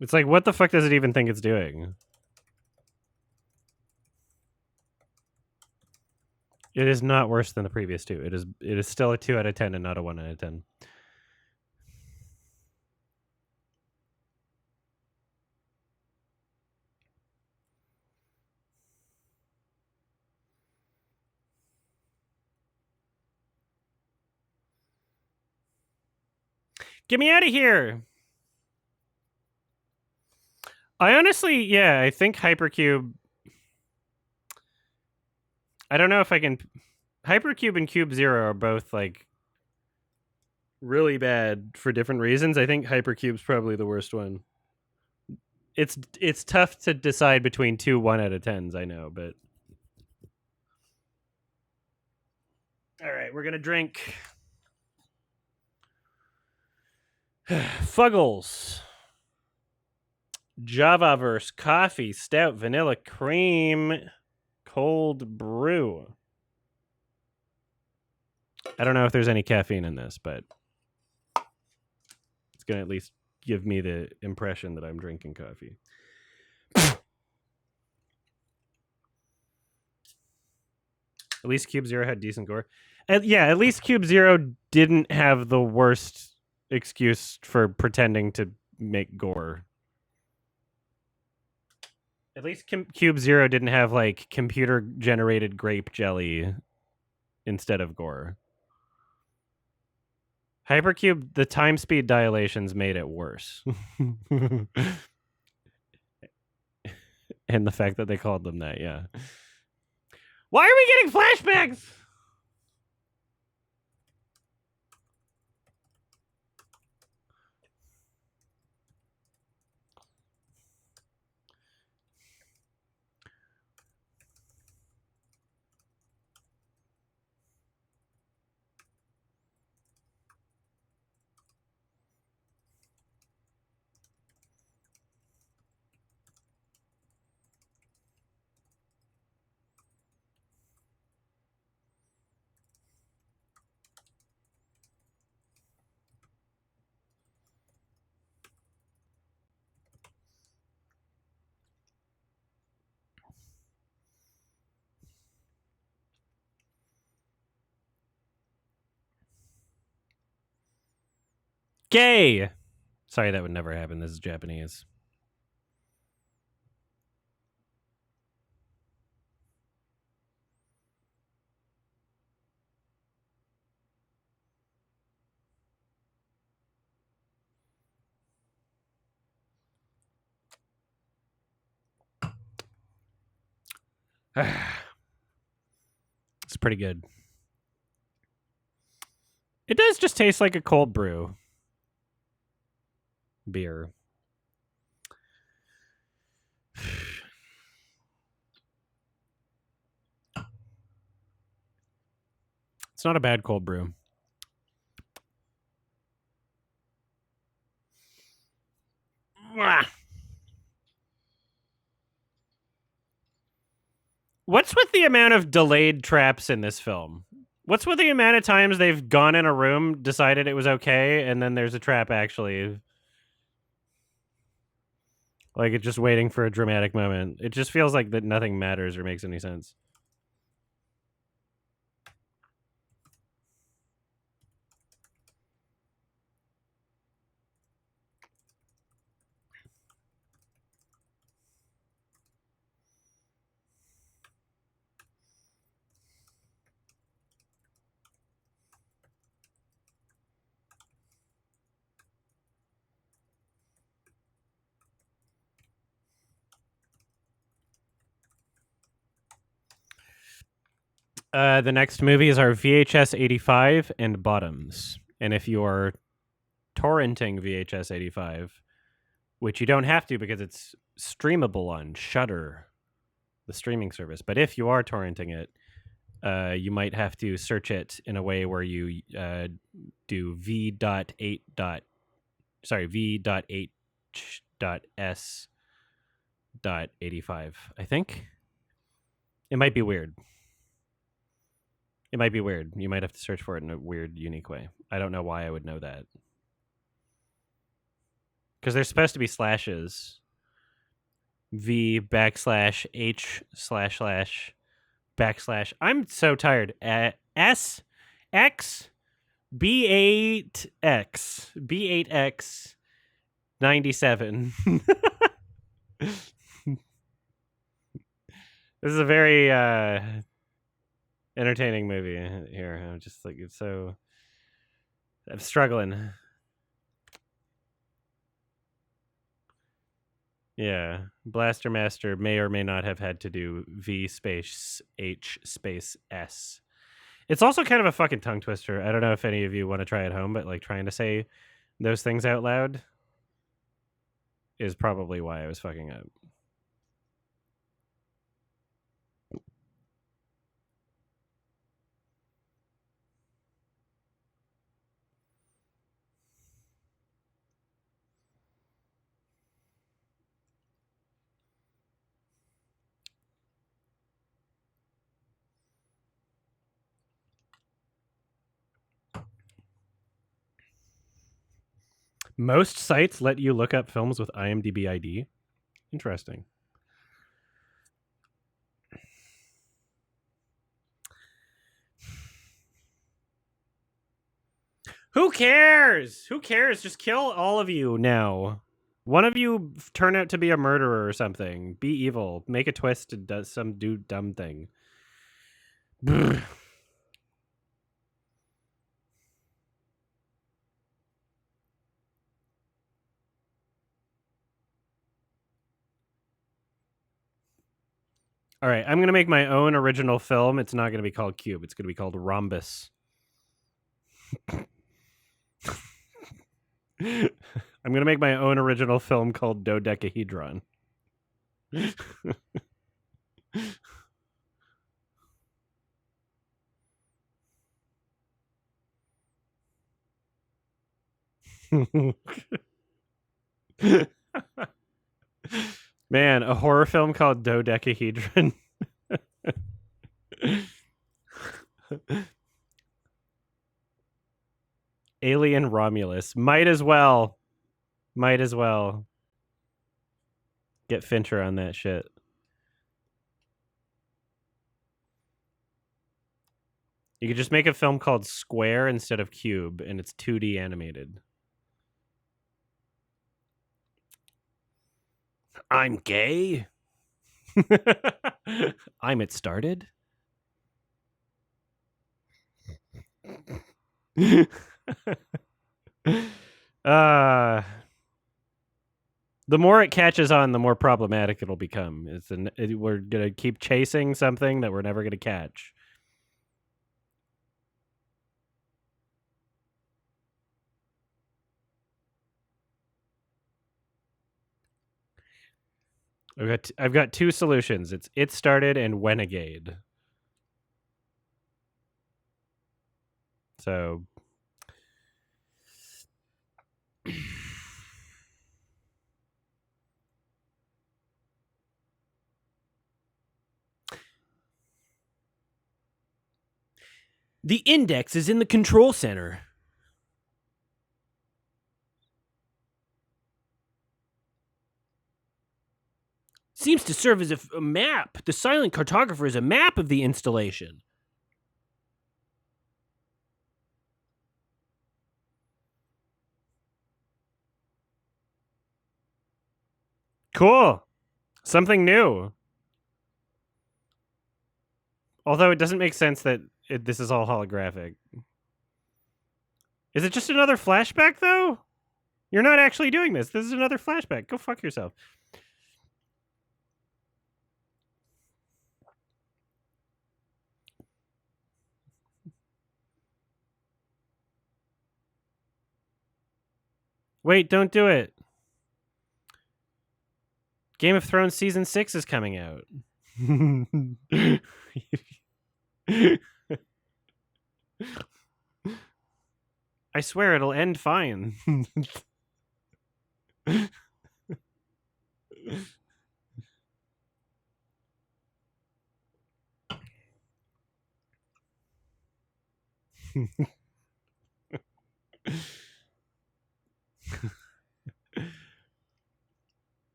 It's like, what the fuck does it even think it's doing? It is not worse than the previous two. It is still a 2 out of 10 and not a 1 out of 10. Get me out of here. I honestly, yeah, I think Hypercube. I don't know if I can. Hypercube and Cube Zero are both like really bad for different reasons. I think Hypercube's probably the worst one. It's tough to decide between two 1 out of 10s, I know, but all right, we're gonna drink Fuggles Javaverse coffee stout vanilla cream cold brew. I don't know if there's any caffeine in this, but it's gonna at least give me the impression that I'm drinking coffee. At least Cube Zero had decent gore. Yeah, at least Cube Zero didn't have the worst excuse for pretending to make gore. At least Cube Zero didn't have like computer generated grape jelly instead of gore. Hypercube, the time speed dilations made it worse. And the fact that they called them that, yeah. Why are we getting flashbacks? Gay. Sorry, that would never happen. This is Japanese. It's pretty good. It does just taste like a cold brew beer. It's not a bad cold brew. What's with the amount of delayed traps in this film? What's with the amount of times they've gone in a room, decided it was okay, and then there's a trap actually? Like, it's just waiting for a dramatic moment. It just feels like that nothing matters or makes any sense. The next movies are VHS 85 and Bottoms. And if you are torrenting VHS 85, which you don't have to because it's streamable on Shudder, the streaming service. But if you are torrenting it, you might have to search it in a way where you do v.8. Sorry, v.h.s.85. I think it might be weird. It might be weird. You might have to search for it in a weird, unique way. I don't know why I would know that. Because there's supposed to be slashes. V \h / I'm so tired. S X B8X 97. This is a very entertaining movie here. I'm just like, it's so, I'm struggling. Yeah, Blaster Master may or may not have had to do V space H space S. It's also kind of a fucking tongue twister. I don't know if any of you want to try at home, but like trying to say those things out loud is probably why I was fucking up. Most sites let you look up films with IMDb ID. Interesting. Who cares? Who cares? Just kill all of you now. One of you turn out to be a murderer or something. Be evil. Make a twist and do dumb thing. All right, I'm going to make my own original film. It's not going to be called Cube. It's going to be called Rhombus. I'm going to make my own original film called Dodecahedron. Man, a horror film called Dodecahedron. Alien Romulus. Might as well. Might as well. Get Fincher on that shit. You could just make a film called Square instead of Cube, and it's 2D animated. I'm gay. I'm It Started. The more it catches on, the more problematic it'll become. We're gonna keep chasing something that we're never gonna catch. I've got two solutions. It's It Started and Renegade. So the index is in the control center. Seems to serve as a map. The silent cartographer is a map of the installation. Cool. Something new. Although it doesn't make sense that this is all holographic. Is it just another flashback, though? You're not actually doing this. This is another flashback. Go fuck yourself. Wait, don't do it. Game of Thrones Season 6 is coming out. I swear it'll end fine.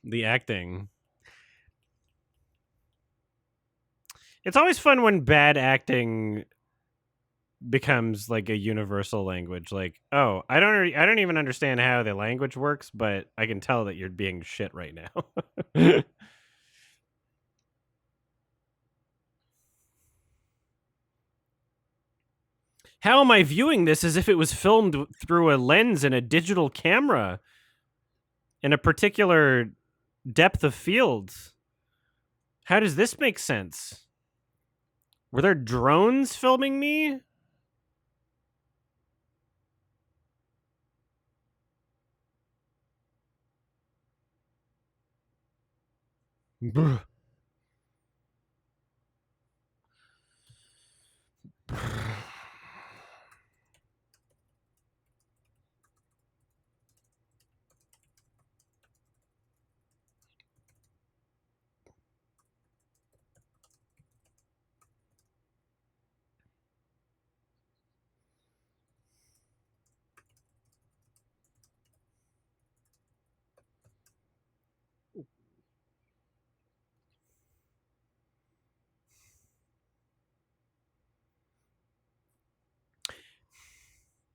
The acting. It's always fun when bad acting becomes like a universal language. Like, oh, I don't even understand how the language works, but I can tell that you're being shit right now. How am I viewing this as if it was filmed through a lens and a digital camera in a particular depth of field? How does this make sense? Were there drones filming me?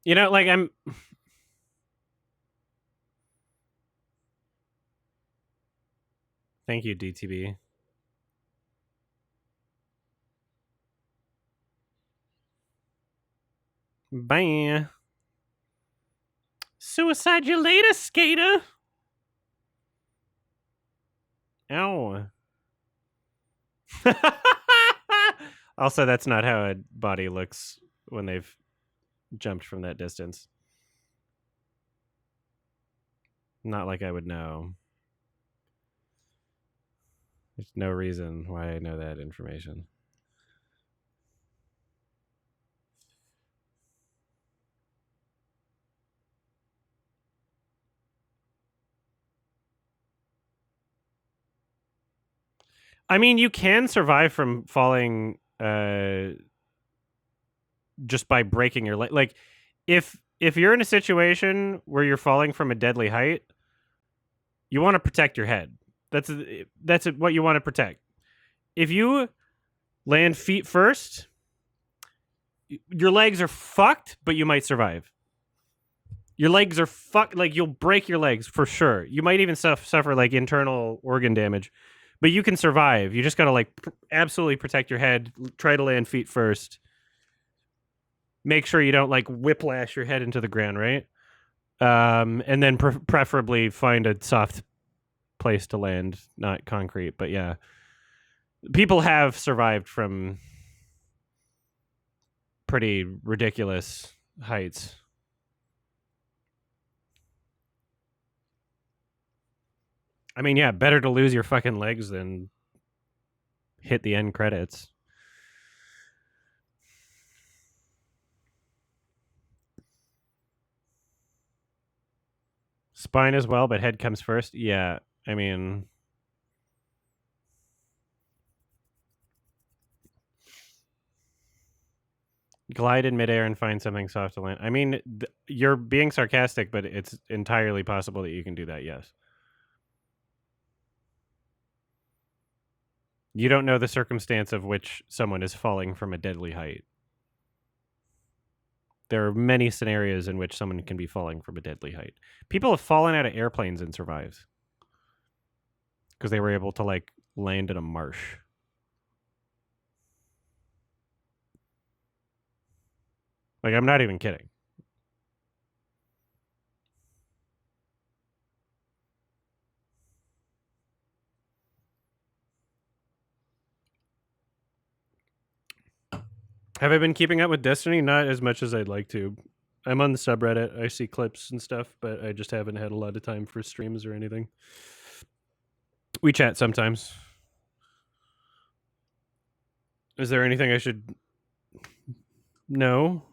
You know, like I'm. Thank you, DTB. Bye. Suicide you later, skater. Ow. Also, that's not how a body looks when they've jumped from that distance. Not like I would know. There's no reason why I know that information. I mean, you can survive from falling just by breaking your leg. Like, if you're in a situation where you're falling from a deadly height, you want to protect your head. That's what you want to protect. If you land feet first, your legs are fucked, but you might survive. Your legs are fucked. Like, you'll break your legs for sure. You might even suffer like internal organ damage, but you can survive. You just gotta like absolutely protect your head. Try to land feet first. Make sure you don't like whiplash your head into the ground, right? And then preferably find a soft place to land, not concrete. But yeah, people have survived from pretty ridiculous heights. I mean, yeah, better to lose your fucking legs than hit the end credits. Spine as well, but head comes first. Yeah, I mean, glide in midair and find something soft to land. I mean, you're being sarcastic, but it's entirely possible that you can do that. Yes. You don't know the circumstance of which someone is falling from a deadly height. There are many scenarios in which someone can be falling from a deadly height. People have fallen out of airplanes and survived because they were able to like land in a marsh. Like, I'm not even kidding. Have I been keeping up with Destiny? Not as much as I'd like to. I'm on the subreddit. I see clips and stuff, but I just haven't had a lot of time for streams or anything. We chat sometimes. Is there anything I should know?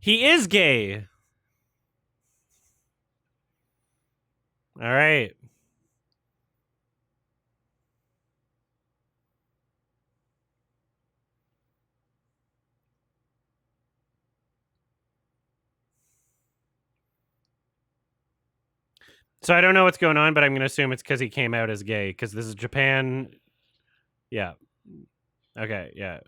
He is gay. All right. So I don't know what's going on, but I'm going to assume it's because he came out as gay because this is Japan. Yeah. Okay. Yeah.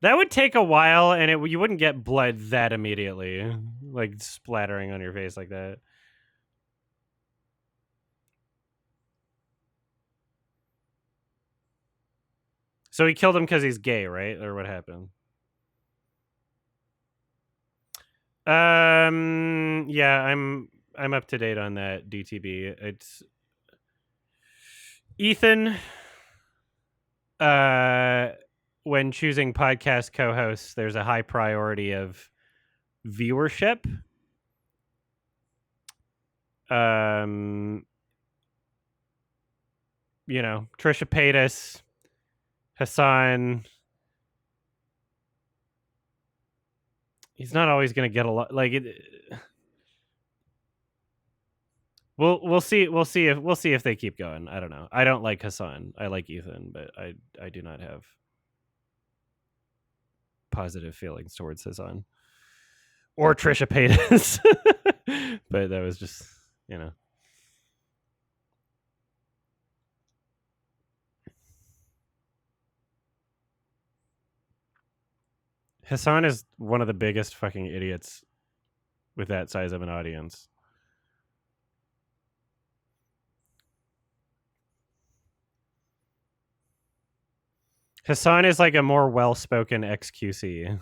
That would take a while, and you wouldn't get blood that immediately, like splattering on your face like that. So he killed him because he's gay, right? Or what happened? Yeah, I'm up to date on that DTB. It's Ethan. Uh, when choosing podcast co-hosts, there's a high priority of viewership. Um, Trisha Paytas, Hassan. He's not always going to get a lot. Like it. We'll see. We'll see if they keep going. I don't know. I don't like Hassan. I like Ethan, but I do not have positive feelings towards Hassan or Trisha Paytas. But that was just you know. Hassan is one of the biggest fucking idiots with that size of an audience. Hassan is like a more well-spoken XQC.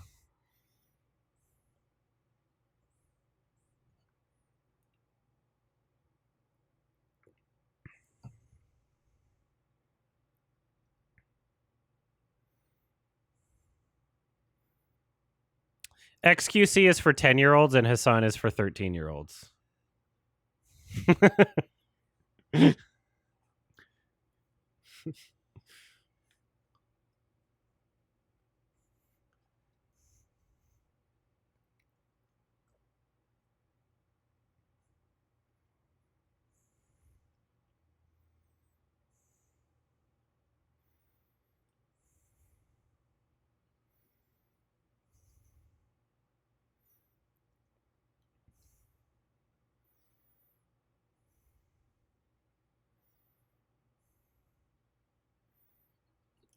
XQC is for 10-year-olds and Hassan is for 13-year-olds.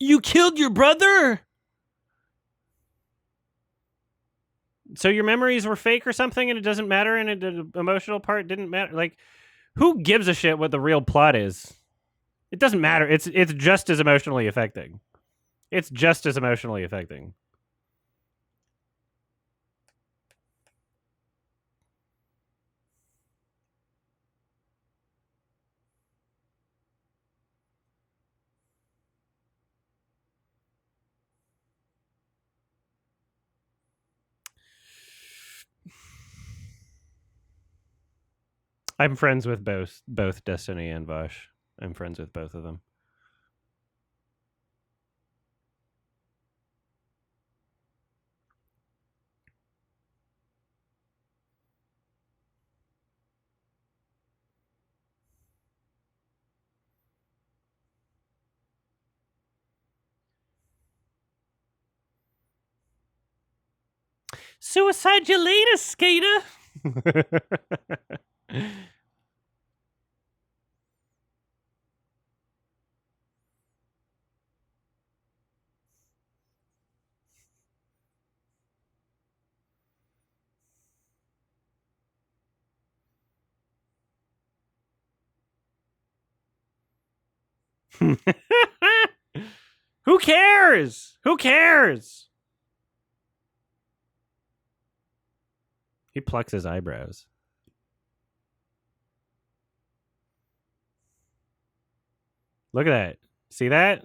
You killed your brother? So your memories were fake or something and it doesn't matter and the emotional part didn't matter? Like, who gives a shit what the real plot is? It doesn't matter. It's just as emotionally affecting. It's just as emotionally affecting. I'm friends with both Destiny and Vosh. I'm friends with both of them. Suicide you later, skater. Who cares? Who cares? He plucks his eyebrows. Look at that. See that?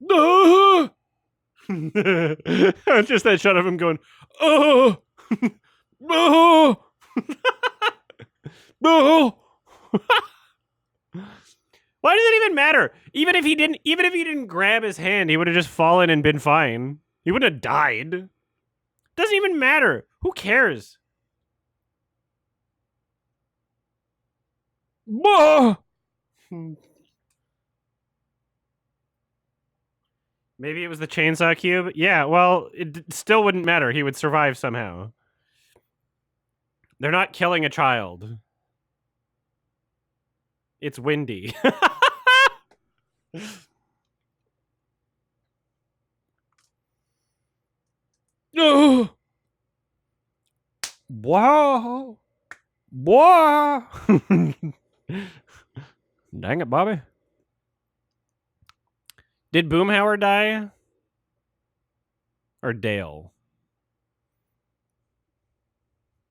No! Just that shot of him going, oh, no, no. Why does it even matter? Even if he didn't grab his hand, he would have just fallen and been fine. He wouldn't have died. Doesn't even matter. Who cares? Maybe it was the chainsaw cube. Yeah, well, it still wouldn't matter. He would survive somehow. They're not killing a child. It's windy. No. Wow. Wow. Dang it, Bobby. Did Boomhauer die? Or Dale?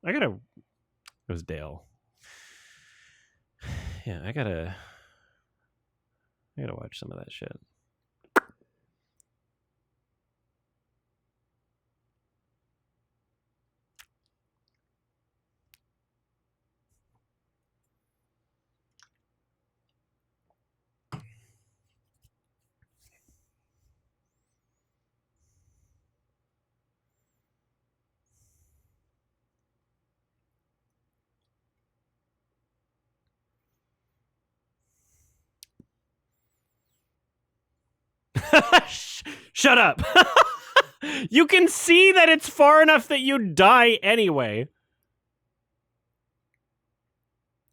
It was Dale. Yeah, I gotta watch some of that shit. Shut up. You can see that it's far enough that you die anyway.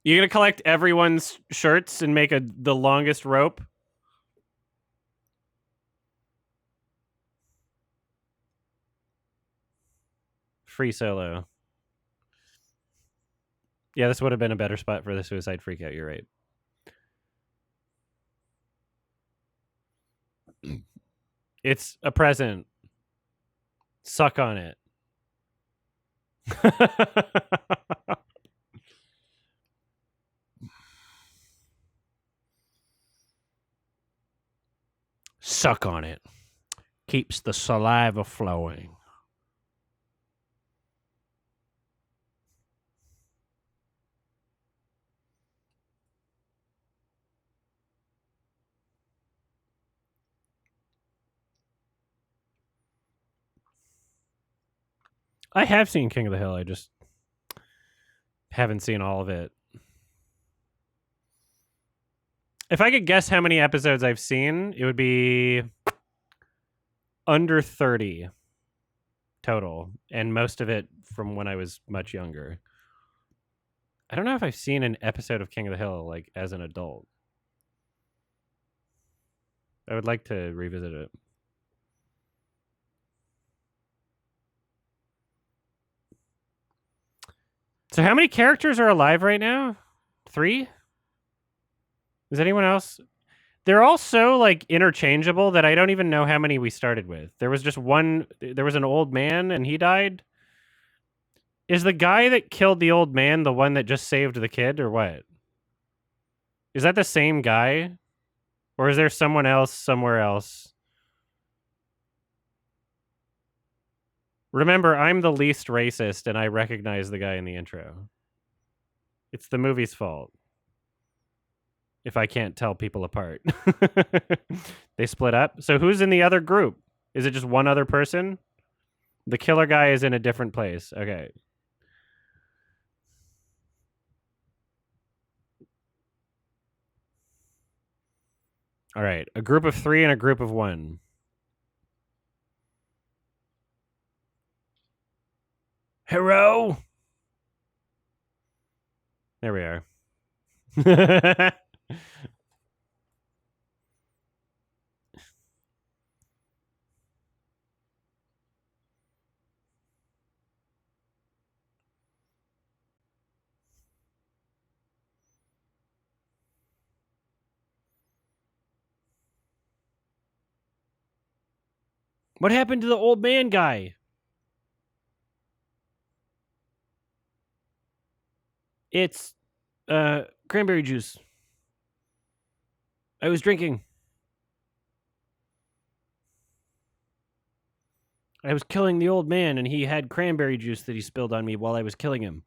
You gonna collect everyone's shirts and make the longest rope? Free Solo. Yeah, this would have been a better spot for the suicide freakout. You're right. It's a present. Suck on it. Suck on it. Keeps the saliva flowing. I have seen King of the Hill. I just haven't seen all of it. If I could guess how many episodes I've seen, it would be under 30 total, and most of it from when I was much younger. I don't know if I've seen an episode of King of the Hill like as an adult. I would like to revisit it. So how many characters are alive right now? 3? Is anyone else? They're all so like interchangeable that I don't even know how many we started with. There was just one. There was an old man and he died. Is the guy that killed the old man the one that just saved the kid or what? Is that the same guy? Or is there someone else somewhere else? Remember, I'm the least racist and I recognize the guy in the intro. It's the movie's fault if I can't tell people apart. They split up. So who's in the other group? Is it just one other person? The killer guy is in a different place. Okay. All right. A group of 3 and a group of 1. Hello? There we are. What happened to the old man guy? It's cranberry juice. I was drinking. I was killing the old man, and he had cranberry juice that he spilled on me while I was killing him.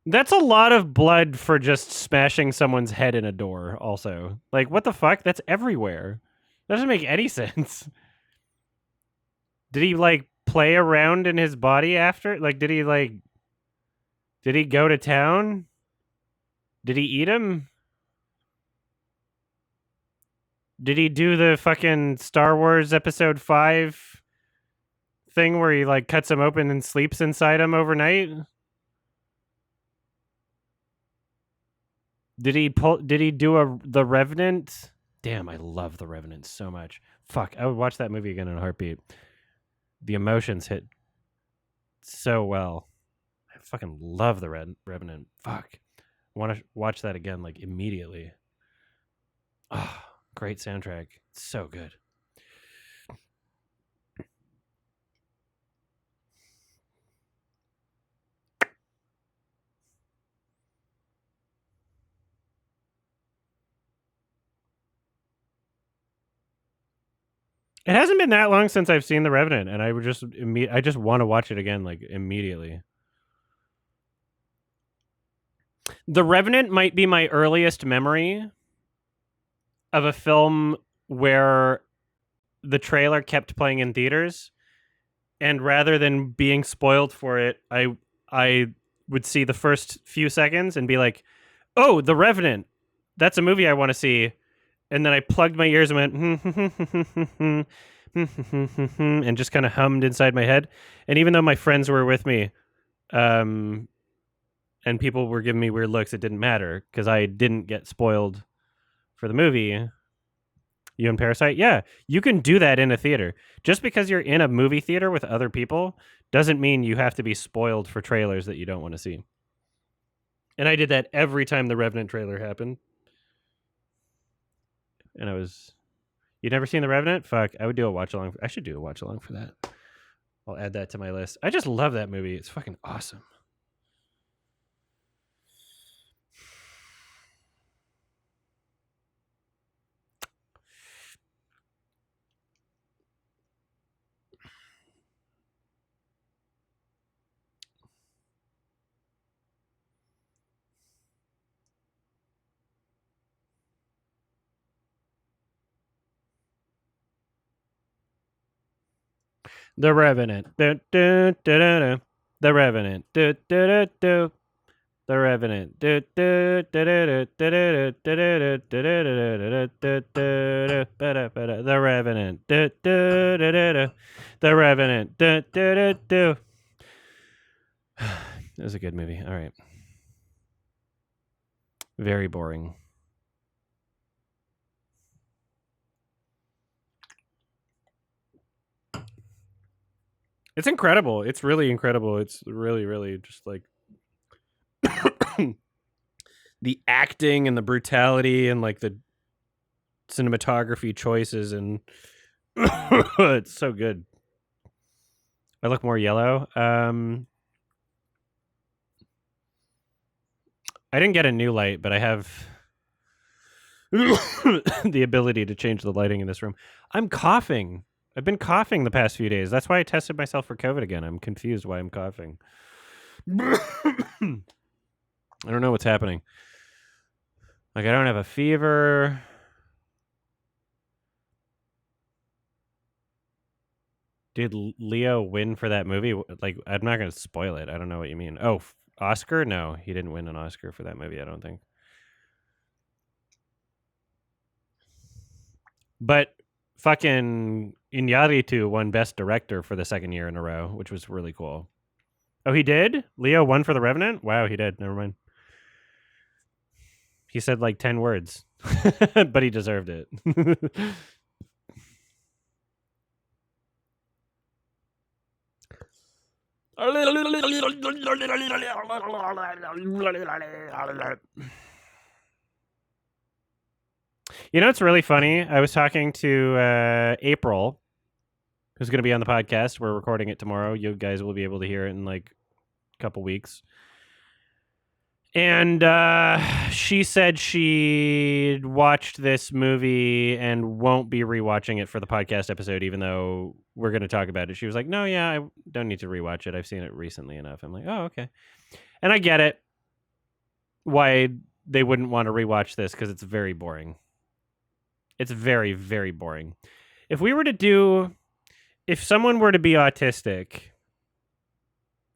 That's a lot of blood for just smashing someone's head in a door, also. Like, what the fuck? That's everywhere. That doesn't make any sense. Did he, like, play around in his body after? Like, did he go to town? Did he eat him? Did he do the fucking Star Wars Episode 5 thing where he, like, cuts him open and sleeps inside him overnight? Did he do the Revenant? Damn, I love the Revenant so much. Fuck, I would watch that movie again in a heartbeat. The emotions hit so well. I fucking love the Revenant. Fuck. I want to watch that again, like, immediately. Oh, great soundtrack. It's so good. It hasn't been that long since I've seen The Revenant, and I just want to watch it again, like, immediately. The Revenant might be my earliest memory of a film where the trailer kept playing in theaters, and rather than being spoiled for it, I would see the first few seconds and be like, "Oh, The Revenant. That's a movie I want to see." And then I plugged my ears and went and just kind of hummed inside my head. And even though my friends were with me, and people were giving me weird looks, it didn't matter because I didn't get spoiled for the movie. You and Parasite? Yeah, you can do that in a theater. Just because you're in a movie theater with other people doesn't mean you have to be spoiled for trailers that you don't want to see. And I did that every time the Revenant trailer happened. And you'd never seen The Revenant? Fuck, I would do a watch along. I should do a watch along for that. I'll add that to my list. I just love that movie. It's fucking awesome. The Revenant. The Revenant. The Revenant. The Revenant. The Revenant. It was a good movie. All right. Very boring. It's incredible. It's really incredible. It's really, really just like the acting and the brutality and like the cinematography choices, and it's so good. I look more yellow. I didn't get a new light, but I have the ability to change the lighting in this room. I'm coughing. I've been coughing the past few days. That's why I tested myself for COVID again. I'm confused why I'm coughing. I don't know what's happening. Like, I don't have a fever. Did Leo win for that movie? Like, I'm not going to spoil it. I don't know what you mean. Oh, Oscar? No, he didn't win an Oscar for that movie, I don't think. But fucking Iñárritu won Best Director for the second year in a row, which was really cool. Oh, he did? Leo won for The Revenant? Wow, he did. Never mind. He said like 10 words, but he deserved it. You know, it's really funny. I was talking to April, who's going to be on the podcast. We're recording it tomorrow. You guys will be able to hear it in like a couple weeks. And she said she watched this movie and won't be rewatching it for the podcast episode, even though we're going to talk about it. She was like, no, yeah, I don't need to rewatch it. I've seen it recently enough. I'm like, oh, okay. And I get it. Why they wouldn't want to rewatch this, because it's very boring. It's very, very boring. If someone were to be autistic,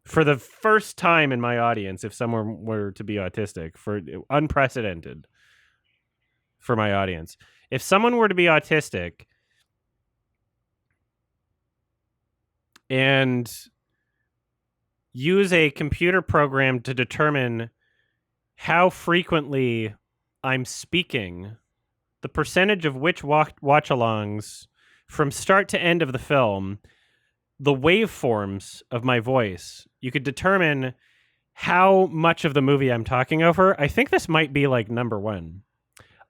for the first time in my audience, if someone were to be autistic, for unprecedented for my audience, if someone were to be autistic and use a computer program to determine how frequently I'm speaking, the percentage of which watch-alongs from start to end of the film, the waveforms of my voice, you could determine how much of the movie I'm talking over. I think this might be like number one.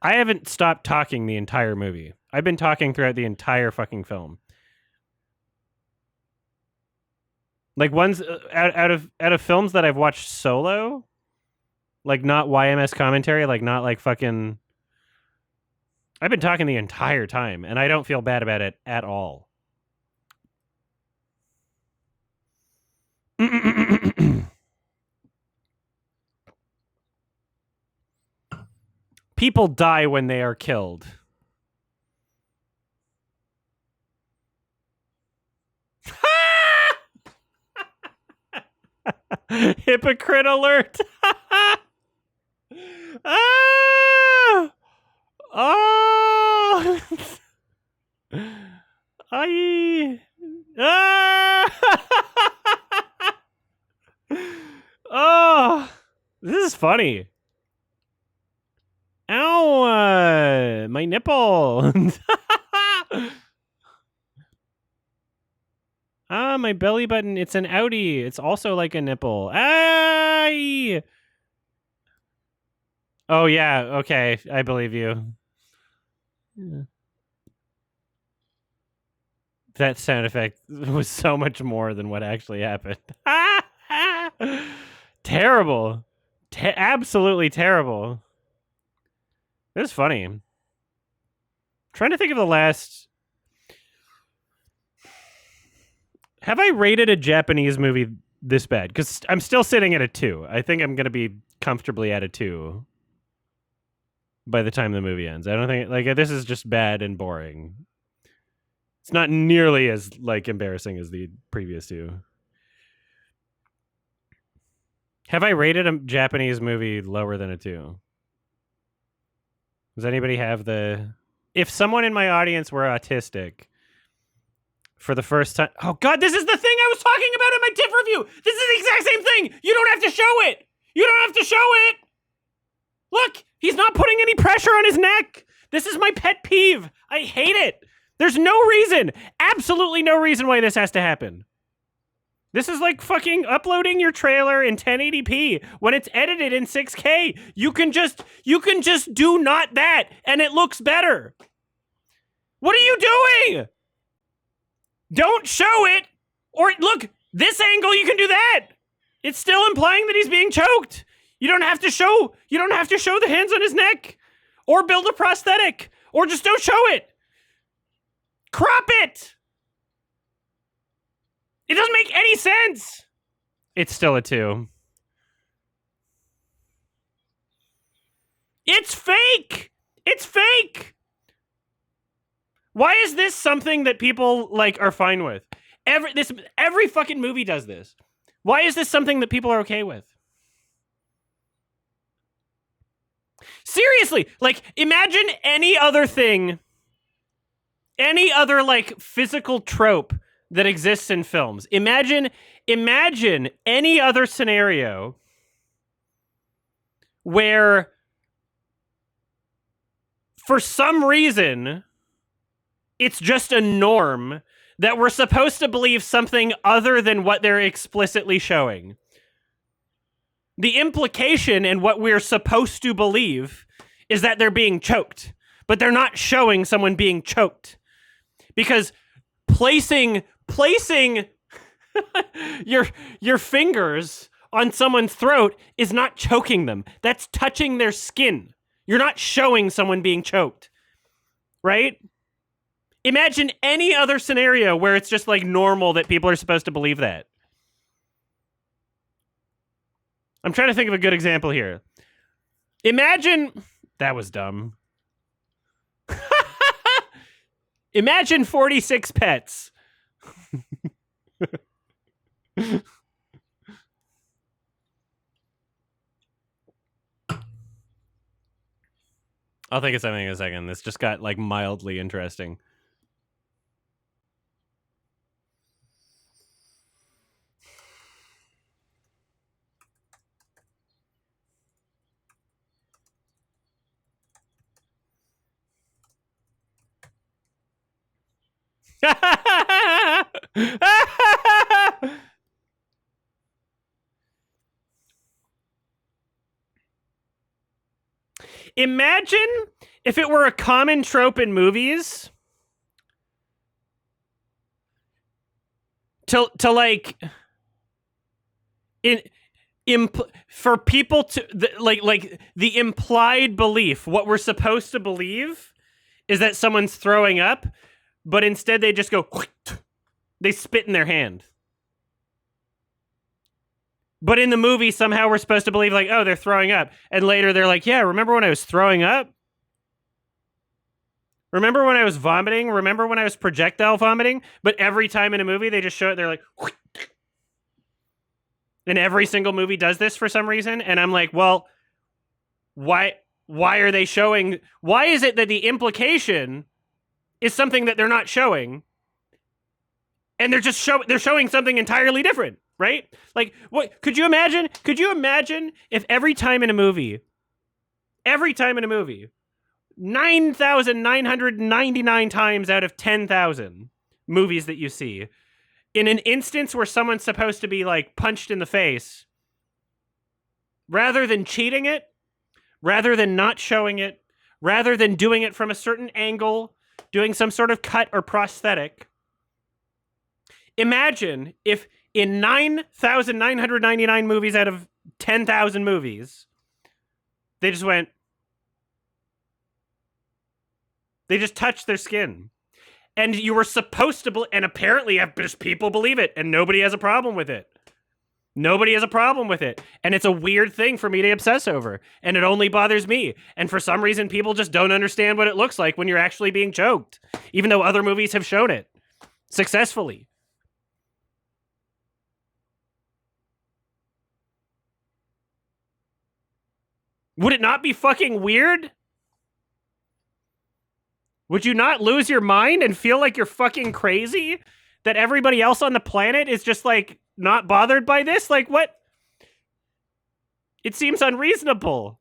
I haven't stopped talking the entire movie. I've been talking throughout the entire fucking film. Like ones out of films that I've watched solo, like not YMS commentary, like not like fucking. I've been talking the entire time, and I don't feel bad about it at all. People die when they are killed. Hypocrite alert. Ah! Oh! I. Ah! Oh! This is funny. Ow! My nipple. Ah, my belly button. It's an outie. It's also like a nipple. Ay! Oh, yeah. Okay. I believe you. Yeah. That sound effect was so much more than what actually happened. Terrible. Absolutely terrible. It was funny. I'm trying to think of the last... Have I rated a Japanese movie this bad? Because I'm still sitting at a 2. I think I'm going to be comfortably at a 2 by the time the movie ends. I don't think... Like, this is just bad and boring. It's not nearly as, like, embarrassing as the previous 2. Have I rated a Japanese movie lower than a 2? Does anybody have the... If someone in my audience were autistic... For the first time... Oh, God, this is the thing I was talking about in my TIFF review! This is the exact same thing! You don't have to show it! You don't have to show it! Look! He's not putting any pressure on his neck! This is my pet peeve! I hate it! There's no reason! Absolutely no reason why this has to happen. This is like fucking uploading your trailer in 1080p when it's edited in 6K. You can just do not that, and it looks better. What are you doing? Don't show it, or look, this angle, you can do that. It's still implying that he's being choked. You don't have to show the hands on his neck, or build a prosthetic, or just don't show it. Crop it. It doesn't make any sense. It's still a 2. It's fake. It's fake. Why is this something that people like are fine with? Every fucking movie does this. Why is this something that people are okay with? Seriously, like imagine any other thing, any other like physical trope that exists in films. Imagine any other scenario where for some reason it's just a norm that we're supposed to believe something other than what they're explicitly showing. The implication and what we're supposed to believe is that they're being choked, but they're not showing someone being choked. Because placing your fingers on someone's throat is not choking them. That's touching their skin. You're not showing someone being choked, right? Imagine any other scenario where it's just like normal that people are supposed to believe that. I'm trying to think of a good example here. Imagine that was dumb. Imagine 46 pets. I'll think of something in a second. This just got like mildly interesting. Imagine if it were a common trope in movies to like for people to like the implied belief, what we're supposed to believe is that someone's throwing up, but instead they just go, they spit in their hand. But in the movie, somehow we're supposed to believe like, oh, they're throwing up. And later they're like, yeah, remember when I was throwing up? Remember when I was vomiting? Remember when I was projectile vomiting? But every time in a movie, they just show it, they're like, and every single movie does this for some reason. And I'm like, well, why are they showing? Why is it that the implication is something that they're not showing? And they're just they're showing something entirely different, right? Like, what could you imagine? Could you imagine if every time in a movie, 9,999 times out of 10,000 movies that you see, in an instance where someone's supposed to be like punched in the face, rather than cheating it, rather than not showing it, rather than doing it from a certain angle, doing some sort of cut or prosthetic, imagine if in 9,999 movies out of 10,000 movies, they just went, they just touched their skin. And you were supposed to, and apparently people believe it, and nobody has a problem with it. Nobody has a problem with it. And it's a weird thing for me to obsess over. And it only bothers me. And for some reason, people just don't understand what it looks like when you're actually being choked, even though other movies have shown it successfully. Would it not be fucking weird? Would you not lose your mind and feel like you're fucking crazy? That everybody else on the planet is just like not bothered by this? Like what? It seems unreasonable.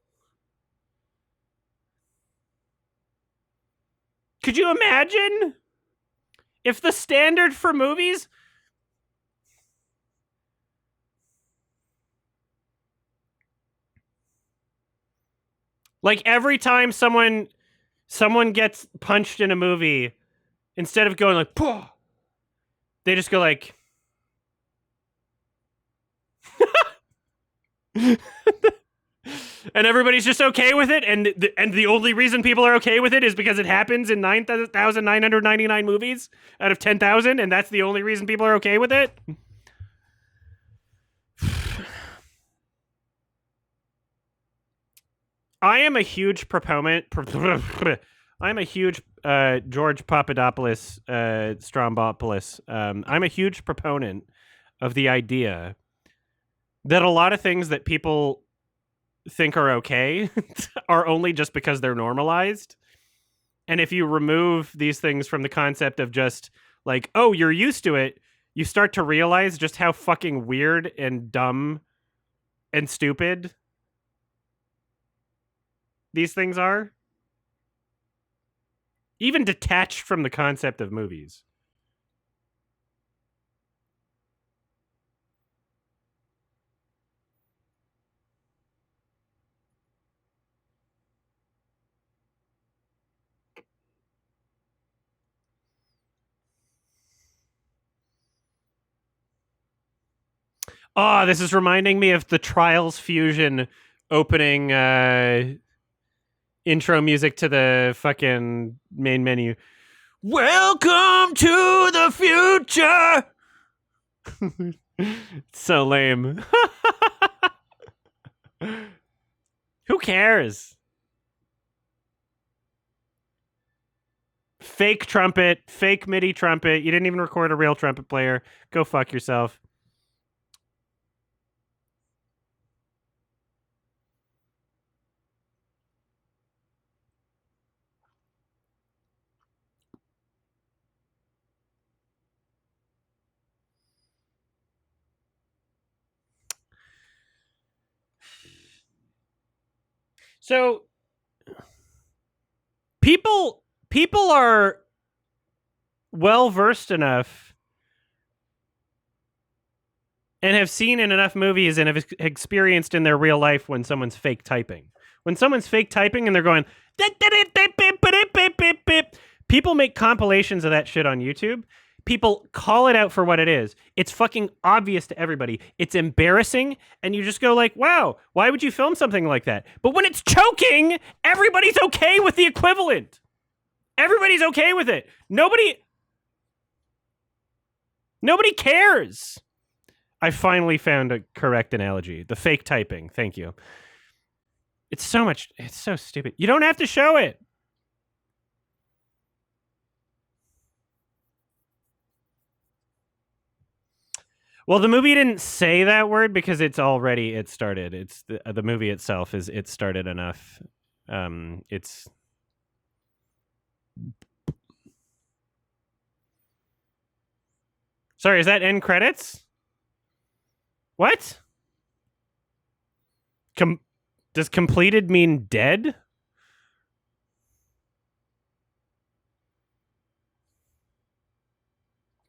Could you imagine if the standard for movies like every time someone gets punched in a movie, instead of going like, "Pooh," they just go like, and everybody's just okay with it, and the only reason people are okay with it is because it happens in 9,999 movies out of 10,000, and that's the only reason people are okay with it. I am a huge proponent. I'm a huge George Papadopoulos, Strombopoulos. I'm a huge proponent of the idea that a lot of things that people think are okay are only just because they're normalized. And if you remove these things from the concept of just like, oh, you're used to it, you start to realize just how fucking weird and dumb and stupid these things are. Even detached from the concept of movies. Oh, this is reminding me of the Trials Fusion opening intro music to the fucking main menu. Welcome to the future. So lame. Who cares? Fake trumpet, fake MIDI trumpet. You didn't even record a real trumpet player. Go fuck yourself. So people are well versed enough and have seen in enough movies and have experienced in their real life when someone's fake typing. When someone's fake typing and they're going, people make compilations of that shit on YouTube. People call it out for what it is. It's fucking obvious to everybody. It's embarrassing, and you just go like, wow, why would you film something like that? But when it's choking, everybody's okay with the equivalent. Everybody's okay with it. Nobody cares. I finally found a correct analogy. The fake typing. Thank you. It's so stupid. You don't have to show it. Well, the movie didn't say that word because it started. It's the movie itself is it started enough. It's sorry, is that end credits? What? Does completed mean dead?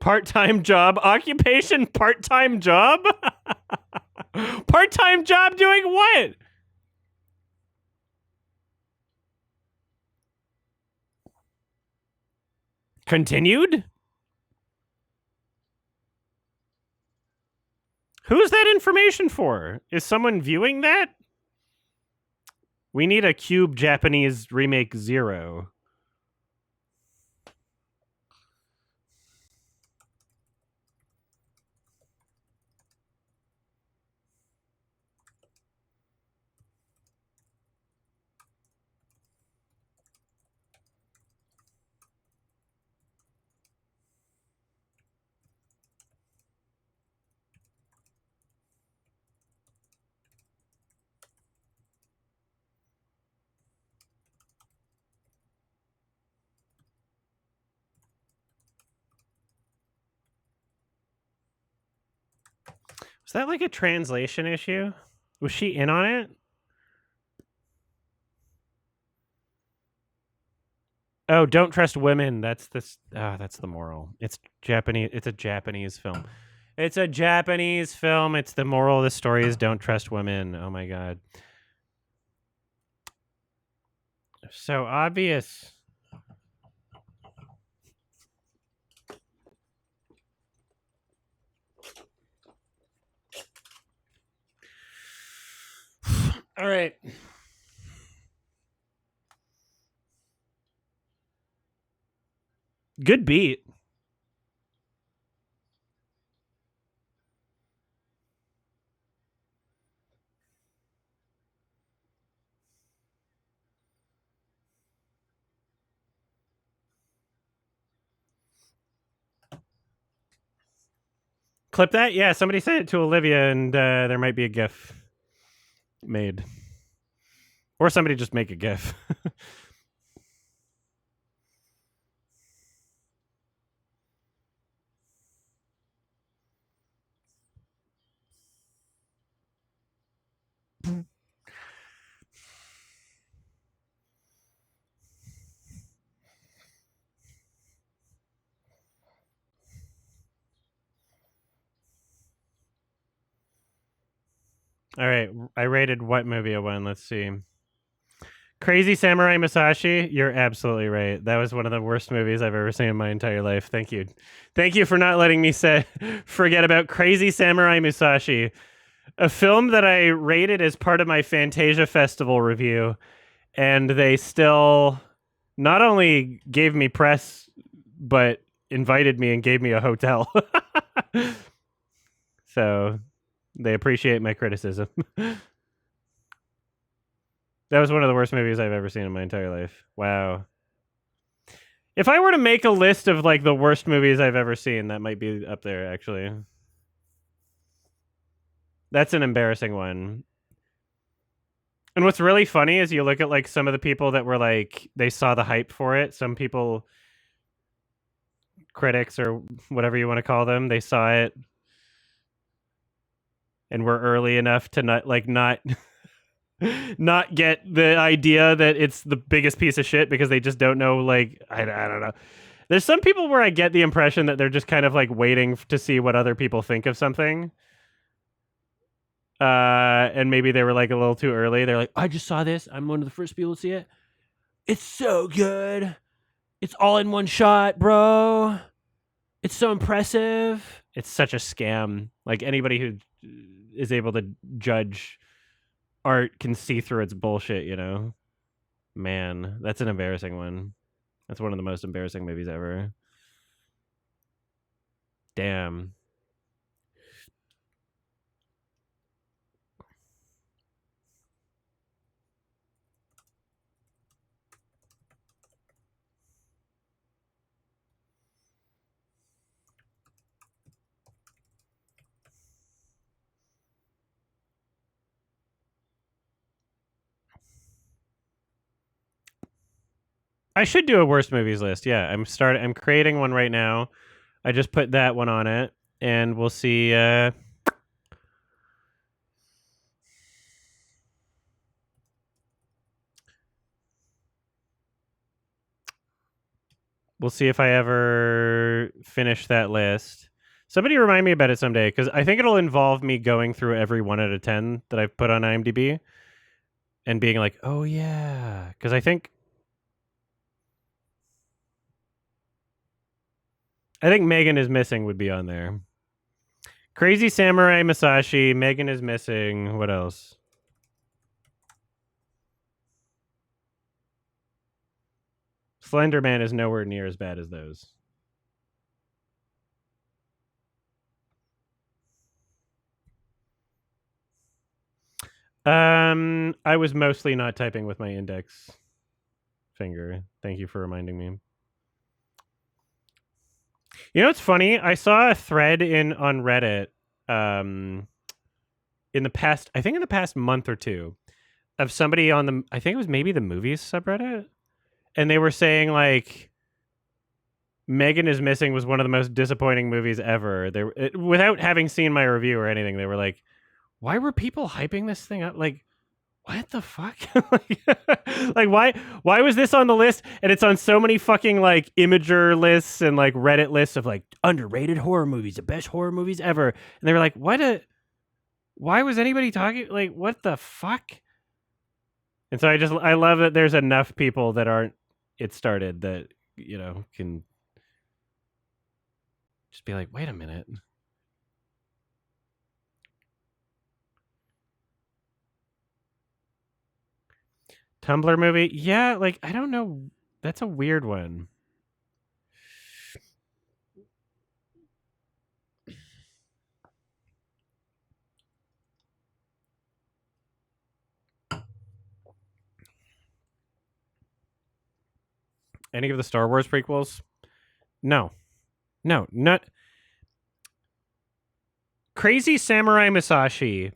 Part-time job, occupation, part-time job? Part-time job doing what? Continued? Who's that information for? Is someone viewing that? We need a Cube Japanese remake 0. Was that like a translation issue? Was she in on it? Oh, don't trust women. That's the moral. It's Japanese. It's a Japanese film. It's a Japanese film. It's the moral of the story is don't trust women. Oh my god. So obvious. All right. Good beat. Clip that? Yeah, somebody sent it to Olivia, and there might be a GIF made. Or somebody just make a GIF. All right, I rated what movie a 1? Let's see. Crazy Samurai Musashi, you're absolutely right. That was one of the worst movies I've ever seen in my entire life. Thank you. Thank you for not letting me forget about Crazy Samurai Musashi, a film that I rated as part of my Fantasia Festival review, and they still not only gave me press, but invited me and gave me a hotel. So they appreciate my criticism. That was one of the worst movies I've ever seen in my entire life. Wow. If I were to make a list of like the worst movies I've ever seen, that might be up there actually. That's an embarrassing one. And what's really funny is you look at like some of the people that were like they saw the hype for it. Some people, critics or whatever you want to call them, they saw it and were early enough to not not get the idea that it's the biggest piece of shit because they just don't know. Like I don't know. There's some people where I get the impression that they're just kind of like waiting to see what other people think of something. And maybe they were like a little too early. They're like, I just saw this. I'm one of the first people to see it. It's so good. It's all in one shot, bro. It's so impressive. It's such a scam. Like anybody who is able to judge art can see through its bullshit, you know? Man, that's an embarrassing one. That's one of the most embarrassing movies ever. Damn. I should do a worst movies list. Yeah, I'm creating one right now. I just put that one on it and we'll see we'll see if I ever finish that list. Somebody remind me about it someday because I think it'll involve me going through every 1 out of 10 that I've put on IMDb and being like, oh yeah, because I think Megan is Missing would be on there. Crazy Samurai Musashi, Megan is Missing. What else? Slender Man is nowhere near as bad as those. I was mostly not typing with my index finger. Thank you for reminding me. You know what's funny? I saw a thread on Reddit in the past month or two of somebody on the I think it was maybe the movies subreddit, and they were saying like Megan is Missing was one of the most disappointing movies ever. Without having seen my review or anything, they were like, why were people hyping this thing up? Like, what the fuck? Like why was this on the list? And it's on so many fucking like Imager lists and like Reddit lists of like underrated horror movies, the best horror movies ever. And they were like, why was anybody talking? Like, what the fuck? And so I love that there's enough people that aren't it started that, you know, can just be like, wait a minute. Tumblr movie? Yeah, like I don't know. That's a weird one. Any of the Star Wars prequels? No. No, not Crazy Samurai Musashi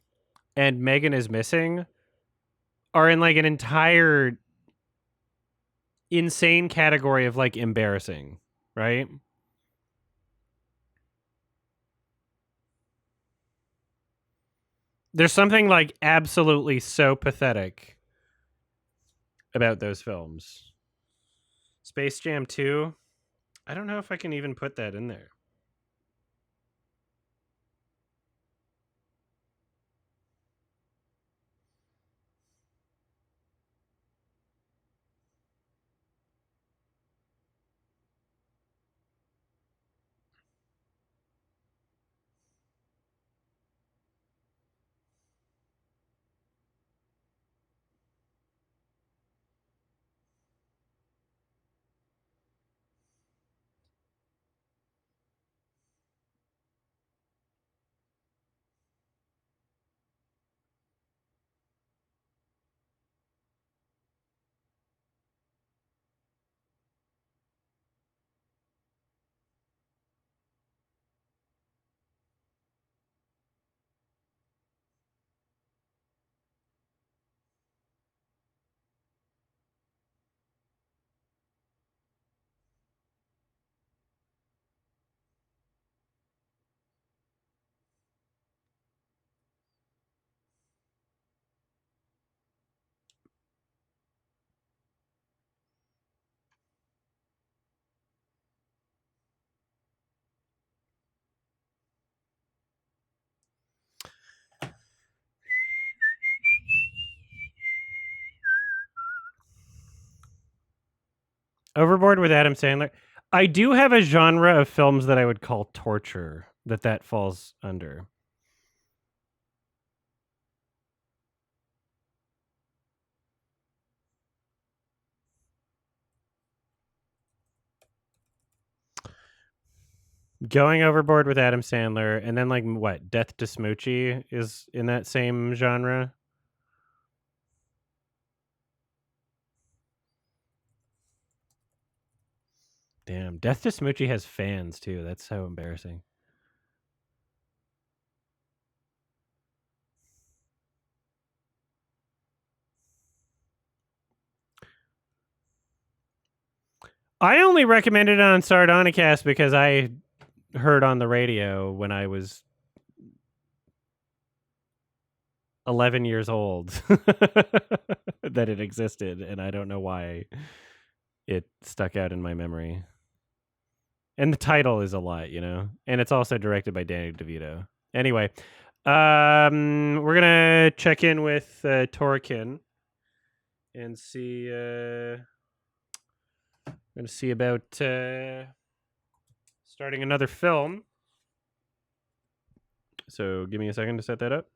and Megan is Missing are in like an entire insane category of like embarrassing, right? There's something like absolutely so pathetic about those films. Space Jam 2, I don't know if I can even put that in there. Overboard with Adam Sandler. I do have a genre of films that I would call torture that falls under. Going Overboard with Adam Sandler, and then like what? Death to Smoochie is in that same genre. Damn, Death to Smoochie has fans too. That's so embarrassing. I only recommended it on Sardonicast because I heard on the radio when I was 11 years old that it existed, and I don't know why it stuck out in my memory. And the title is a lot, you know? And it's also directed by Danny DeVito. Anyway, we're gonna check in with Torkin and see gonna see about starting another film. So give me a second to set that up.